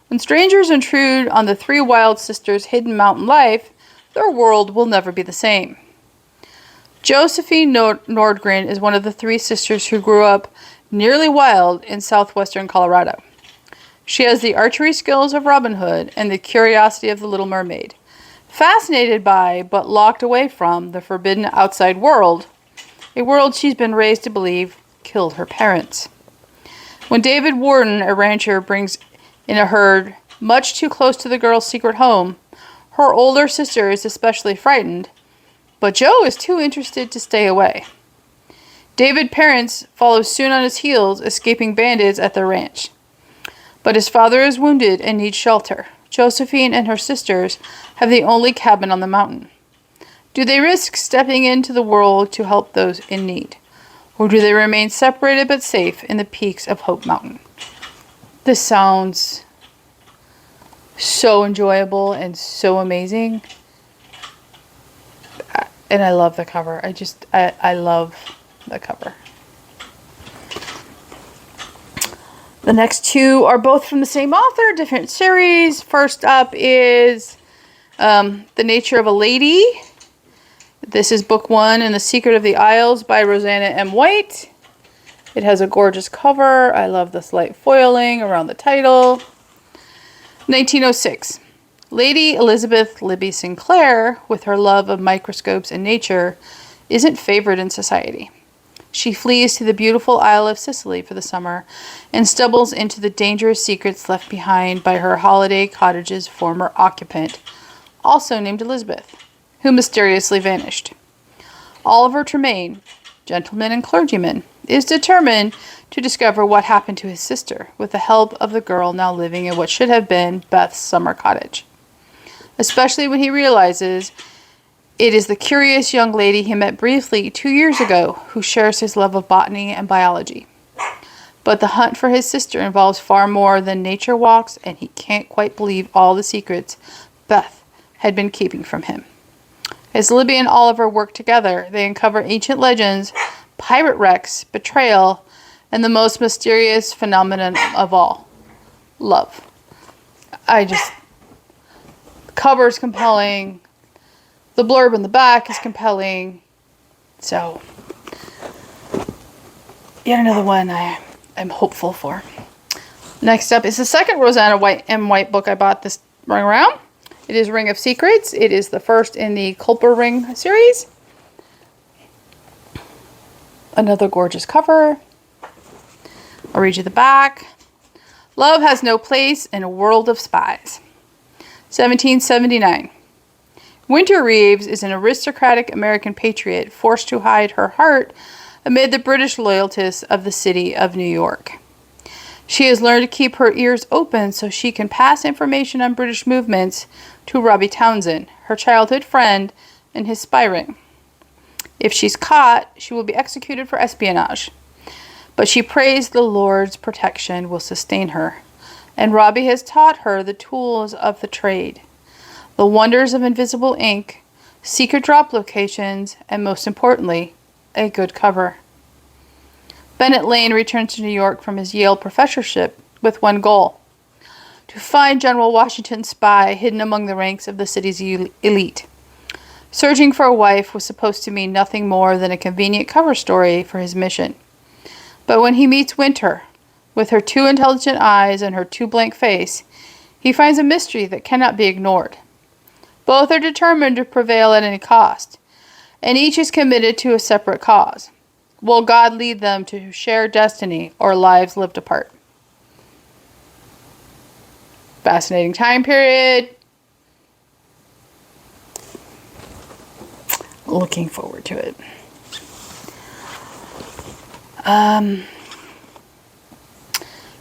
When strangers intrude on the 3 wild sisters' hidden mountain life, their world will never be the same. Josephine Nordgren is one of the 3 sisters who grew up nearly wild in southwestern Colorado. She has the archery skills of Robin Hood and the curiosity of the Little Mermaid. Fascinated by, but locked away from, the forbidden outside world, a world she's been raised to believe killed her parents. When David Warden, a rancher, brings in a herd much too close to the girl's secret home, her older sister is especially frightened, but Joe is too interested to stay away. David's parents follow soon on his heels, escaping bandits at their ranch. But his father is wounded and needs shelter. Josephine and her sisters have the only cabin on the mountain. Do they risk stepping into the world to help those in need? Or do they remain separated but safe in the peaks of Hope Mountain? This sounds so enjoyable and so amazing. And I love the cover. I love the cover. The next 2 are both from the same author, different series. First up is The Nature of a Lady. This is book 1 in The Secret of the Isles by Rosanna M. White. It has a gorgeous cover. I love this light foiling around the title. 1906. Lady Elizabeth Libby Sinclair, with her love of microscopes and nature, isn't favored in society. She flees to the beautiful Isle of Sicily for the summer and stumbles into the dangerous secrets left behind by her holiday cottage's former occupant, also named Elizabeth, who mysteriously vanished. Oliver Tremaine, gentleman and clergyman, is determined to discover what happened to his sister with the help of the girl now living in what should have been Beth's summer cottage, especially when he realizes it is the curious young lady he met briefly 2 years ago who shares his love of botany and biology. But the hunt for his sister involves far more than nature walks, and he can't quite believe all the secrets Beth had been keeping from him. As Libby and Oliver work together, they uncover ancient legends, pirate wrecks, betrayal, and the most mysterious phenomenon of all, love. The cover is compelling. The blurb in the back is compelling. So, yet another one I'm hopeful for. Next up is the second Rosanna M. White book I bought this run around. It is Ring of Secrets. It is the first in the Culper Ring series. Another gorgeous cover. I'll read you the back. Love has no place in a world of spies. 1779. Winter Reeves is an aristocratic American patriot forced to hide her heart amid the British loyalties of the city of New York. She has learned to keep her ears open so she can pass information on British movements to Robbie Townsend, her childhood friend, and his spy ring. If she's caught, she will be executed for espionage. But she prays the Lord's protection will sustain her, and Robbie has taught her the tools of the trade, the wonders of invisible ink, secret drop locations, and most importantly, a good cover. Bennett Lane returns to New York from his Yale professorship with one goal: to find General Washington's spy hidden among the ranks of the city's elite. Searching for a wife was supposed to mean nothing more than a convenient cover story for his mission. But when he meets Winter, with her two intelligent eyes and her too blank face, he finds a mystery that cannot be ignored. Both are determined to prevail at any cost, and each is committed to a separate cause. Will God lead them to share destiny or lives lived apart? Fascinating time period. Looking forward to it.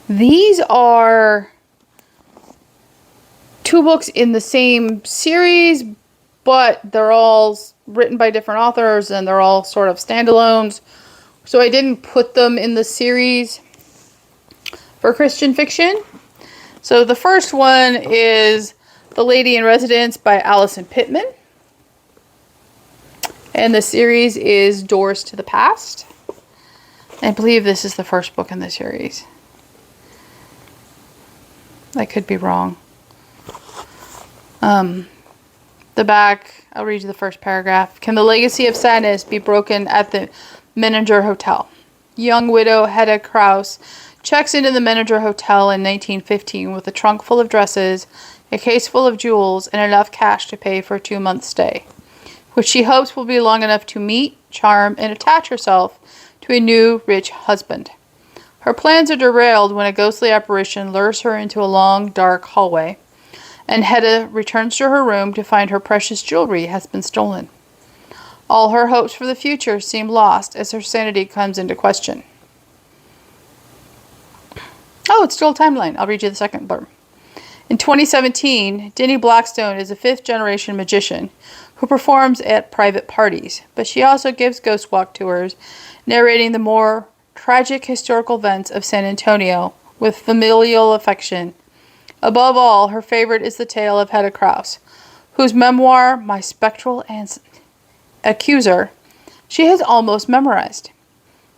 These are two books in the same series, but they're all written by different authors and they're all sort of standalones. So I didn't put them in the series for Christian fiction. So the first one is The Lady in Residence by Allison Pittman. And the series is Doors to the Past. I believe this is the first book in the series. I could be wrong. The back, I'll read you the first paragraph. Can the legacy of sadness be broken at the Menninger Hotel? Young widow Hedda Kraus checks into the Menninger Hotel in 1915 with a trunk full of dresses, a case full of jewels, and enough cash to pay for a 2-month stay, which she hopes will be long enough to meet, charm, and attach herself to a new, rich husband. Her plans are derailed when a ghostly apparition lures her into a long, dark hallway, and Hedda returns to her room to find her precious jewelry has been stolen. All her hopes for the future seem lost as her sanity comes into question. Oh, it's still a timeline. I'll read you the second blurb. In 2017, Denny Blackstone is a fifth-generation magician who performs at private parties, but she also gives ghost walk tours, narrating the more tragic historical events of San Antonio with familial affection. Above all, her favorite is the tale of Hedda Kraus, whose memoir, My Spectral Accuser, she has almost memorized.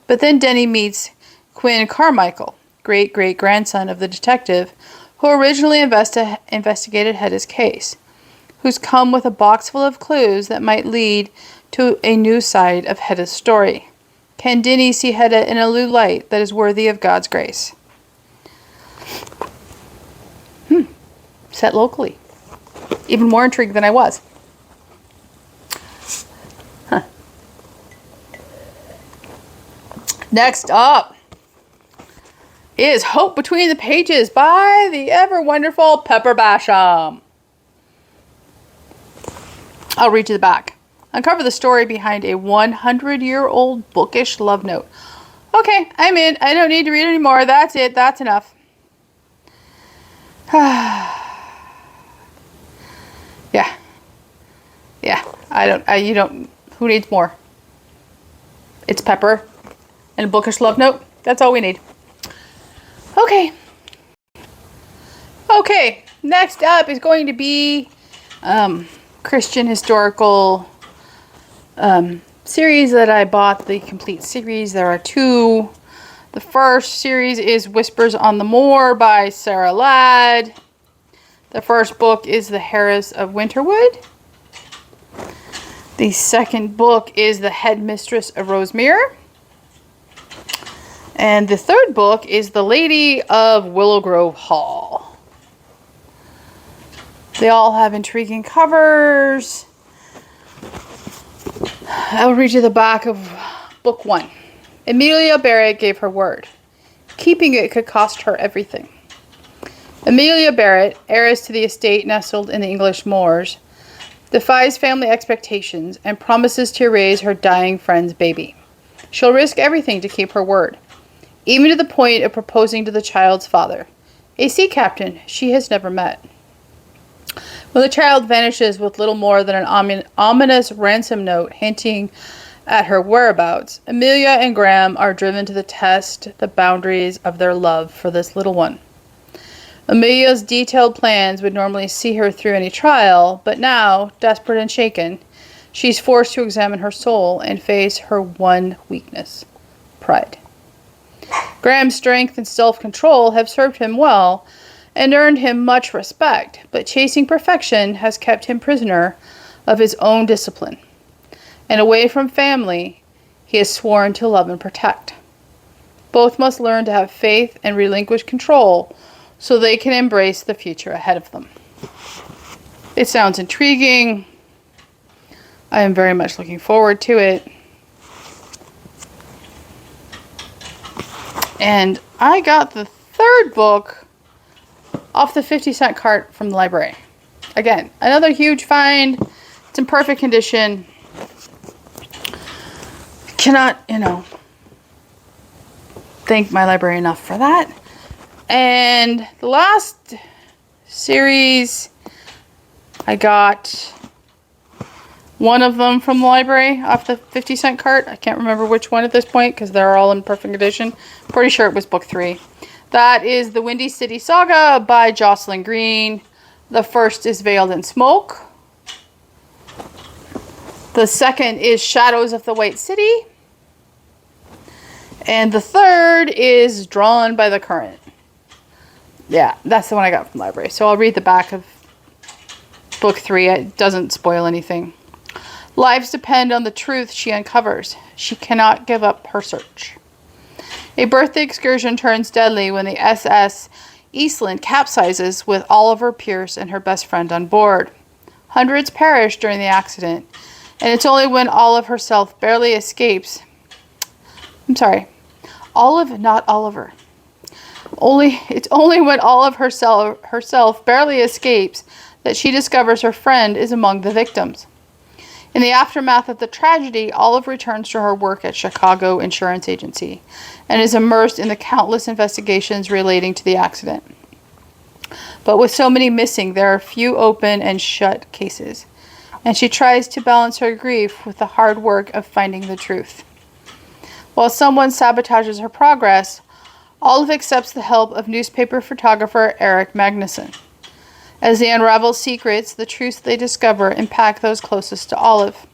But then Denny meets Quinn Carmichael, great-great-grandson of the detective who originally investigated Hedda's case, who's come with a box full of clues that might lead to a new side of Hedda's story. Can Denny see Hedda in a new light that is worthy of God's grace? Set locally. Even more intrigued than I was. Next up is Hope Between the Pages by the ever wonderful Pepper Basham. I'll read you the back. Uncover the story behind a 100-year-old bookish love note. Okay, I'm in. I don't need to read anymore. That's it. That's enough. Yeah. You don't. Who needs more? It's Pepper and a bookish love note. That's all we need. Okay. Next up is going to be Christian historical series that I bought, the complete series. There are two. The first series is Whispers on the Moor by Sarah Ladd. The first book is The Heiress of Winterwood. The second book is The Headmistress of Rosemere. And the third book is The Lady of Willowgrove Hall. They all have intriguing covers. I'll read you the back of book 1. Amelia Barrett gave her word. Keeping it could cost her everything. Amelia Barrett, heiress to the estate nestled in the English moors, defies family expectations and promises to raise her dying friend's baby. She'll risk everything to keep her word, even to the point of proposing to the child's father, a sea captain she has never met. When the child vanishes with little more than an ominous ransom note hinting at her whereabouts, Amelia and Graham are driven to test the boundaries of their love for this little one. Amelia's detailed plans would normally see her through any trial, but now, desperate and shaken, she's forced to examine her soul and face her one weakness: pride. Graham's strength and self-control have served him well and earned him much respect, but chasing perfection has kept him prisoner of his own discipline. And away from family, he has sworn to love and protect. Both must learn to have faith and relinquish control so they can embrace the future ahead of them. It sounds intriguing. I am very much looking forward to it. And I got the third book off the 50-cent cart from the library. Again, another huge find. It's in perfect condition. Cannot, thank my library enough for that. And the last series, I got one of them from the library off the 50-cent cart. I can't remember which one at this point because they're all in perfect condition. Pretty sure it was book 3. That is The Windy City Saga by Jocelyn Green. The first is Veiled in Smoke. The second is Shadows of the White City. And the third is Drawn by the Current. Yeah, that's the one I got from the library. So I'll read the back of book 3. It doesn't spoil anything. Lives depend on the truth she uncovers. She cannot give up her search. A birthday excursion turns deadly when the SS Eastland capsizes with Oliver Pierce and her best friend on board. Hundreds perish during the accident, and it's only when Olive herself barely escapes. Olive, not Oliver. It's only when Olive herself barely escapes that she discovers her friend is among the victims. In the aftermath of the tragedy, Olive returns to her work at Chicago Insurance Agency and is immersed in the countless investigations relating to the accident. But with so many missing, there are few open and shut cases, and she tries to balance her grief with the hard work of finding the truth. While someone sabotages her progress, Olive accepts the help of newspaper photographer Eric Magnuson. As they unravel secrets, the truths they discover impact those closest to Olive.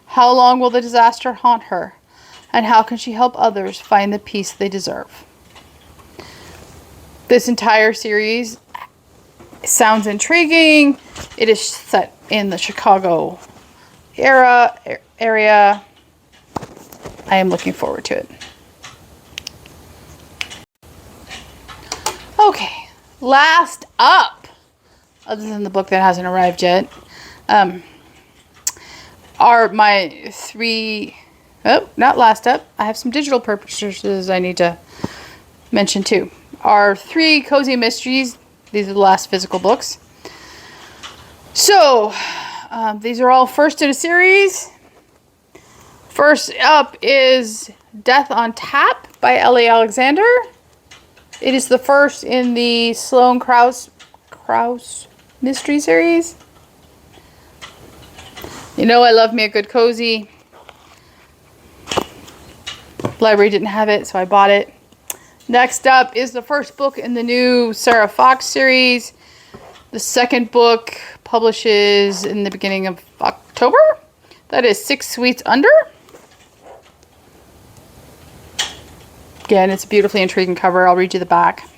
How long will the disaster haunt her? And how can she help others find the peace they deserve? This entire series sounds intriguing. It is set in the Chicago area. I am looking forward to it. Okay, last up, other than the book that hasn't arrived yet, are my 3, not last up, I have some digital purchases I need to mention too. Our 3 cozy mysteries. These are the last physical books. So, these are all first in a series. First up is Death on Tap by Ellie Alexander. It is the first in the Sloane Krause mystery series. You know I love me a good cozy. Library didn't have it, so I bought it. Next up is the first book in the new Sarah Fox series. The second book publishes in the beginning of October. That is 6 Sweets Under. Again, it's a beautifully intriguing cover. I'll read you the back.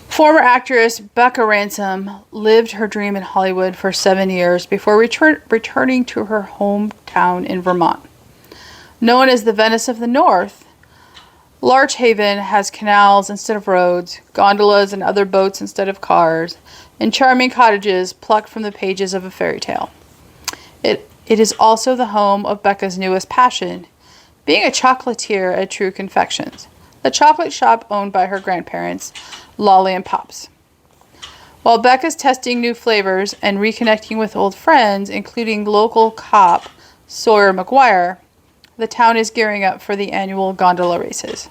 Former actress Becca Ransom lived her dream in Hollywood for 7 years before returning to her hometown in Vermont. Known as the Venice of the North, Larch Haven has canals instead of roads, gondolas and other boats instead of cars, and charming cottages plucked from the pages of a fairy tale. It is also the home of Becca's newest passion, being a chocolatier at True Confections, the chocolate shop owned by her grandparents, Lolly and Pops. While Becca's testing new flavors and reconnecting with old friends, including local cop Sawyer McGuire, the town is gearing up for the annual gondola races,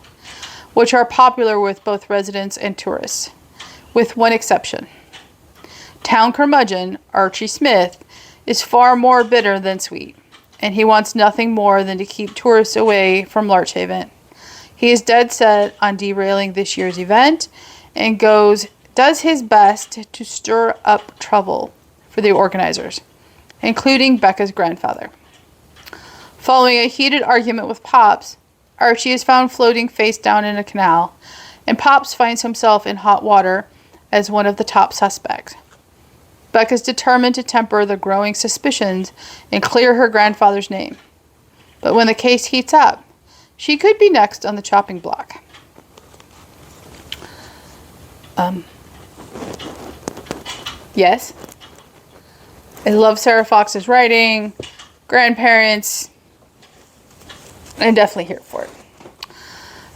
which are popular with both residents and tourists, with one exception. Town curmudgeon Archie Smith is far more bitter than sweet. and he wants nothing more than to keep tourists away from Larch Haven. He is dead set on derailing this year's event and does his best to stir up trouble for the organizers, including Becca's grandfather. Following a heated argument with Pops, Archie is found floating face down in a canal, and Pops finds himself in hot water as one of the top suspects. Becca's determined to temper the growing suspicions and clear her grandfather's name. But when the case heats up, she could be next on the chopping block. Yes. I love Sarah Fox's writing, grandparents. I'm definitely here for it.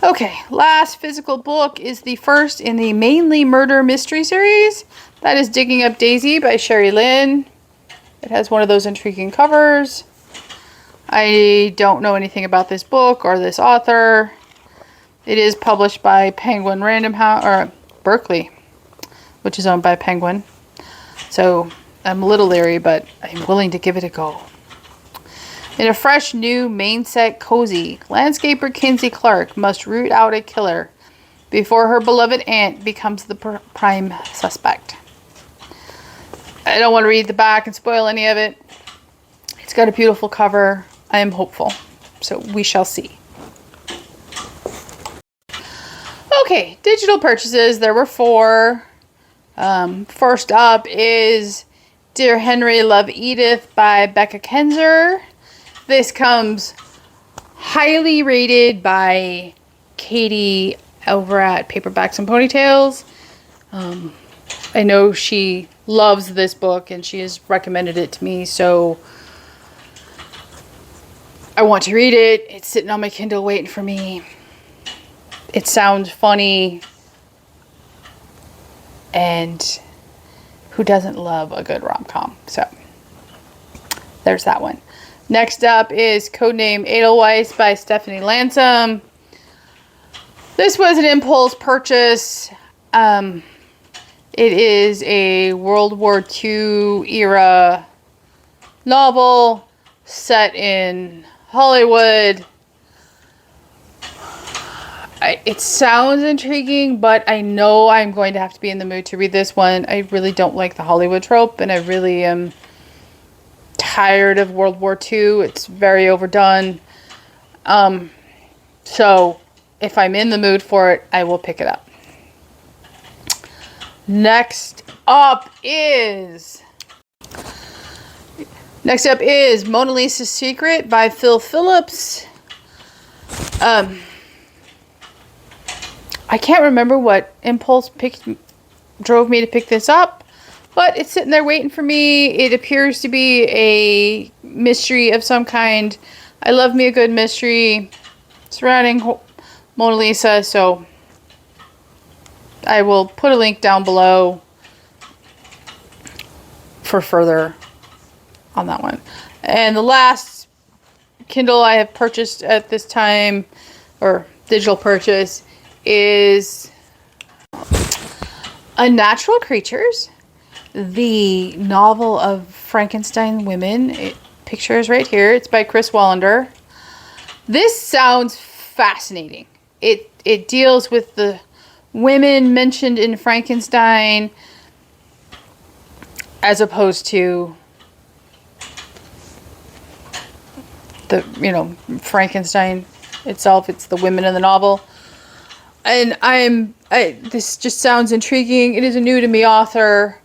Okay, last physical book is the first in the Mainly Murder Mystery series. That is Digging Up Daisy by Sherry Lynn. It has one of those intriguing covers. I don't know anything about this book or this author. It is published by Penguin Random House, or Berkeley, which is owned by Penguin. So I'm a little leery, but I'm willing to give it a go. In a fresh, new, main-set cozy, landscaper Kinsey Clark must root out a killer before her beloved aunt becomes the prime suspect. I don't want to read the back and spoil any of it. It's got a beautiful cover. I am hopeful. So we shall see. Okay, digital purchases. There were 4. First up is Dear Henry, Love Edith by Becca Kenzer. This comes highly rated by Katie over at Paperbacks and Ponytails. I know she loves this book and she has recommended it to me, so I want to read it. It's sitting on my Kindle waiting for me. It sounds funny, and who doesn't love a good rom-com? So there's that one. Next up is Codename Edelweiss by Stephanie Lansom. This was an impulse purchase. It is a World War II era novel set in Hollywood. It sounds intriguing, but I know I'm going to have to be in the mood to read this one. I really don't like the Hollywood trope, and I really am tired of World War II. It's very overdone. So if I'm in the mood for it, I will pick it up. Next up is Mona Lisa's Secret by Phil Phillips. I can't remember what impulse drove me to pick this up, but it's sitting there waiting for me. It appears to be a mystery of some kind. I love me a good mystery surrounding Mona Lisa, so I will put a link down below for further on that one. And the last Kindle I have purchased at this time, or digital purchase, is Unnatural Creatures, the novel of Frankenstein women. Picture is right here. It's by Chris Wallander. This sounds fascinating. It deals with the women mentioned in Frankenstein as opposed to the, Frankenstein itself. It's the women in the novel. And this just sounds intriguing. It is a new to me author,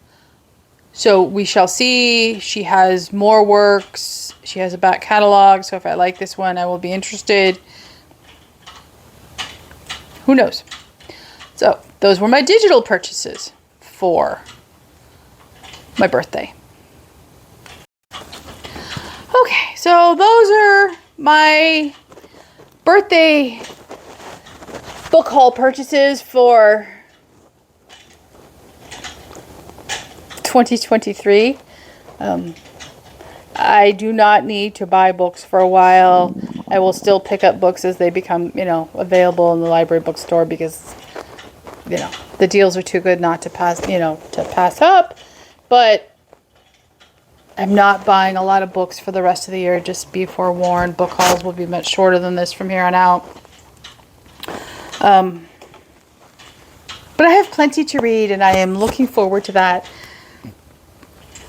so we shall see. She has more works. She has a back catalog, so if I like this one, I will be interested. Who knows? So those were my digital purchases for my birthday. Okay, so those are my birthday book haul purchases for 2023. I do not need to buy books for a while. I will still pick up books as they become, available in the library bookstore because, the deals are too good not to pass up. But I'm not buying a lot of books for the rest of the year. Just be forewarned. Book hauls will be much shorter than this from here on out. But I have plenty to read, and I am looking forward to that.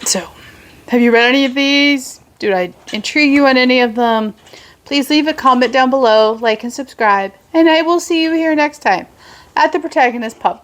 So, have you read any of these? Did I intrigue you on any of them? Please leave a comment down below, like and subscribe, and I will see you here next time at the Protagonist Pub.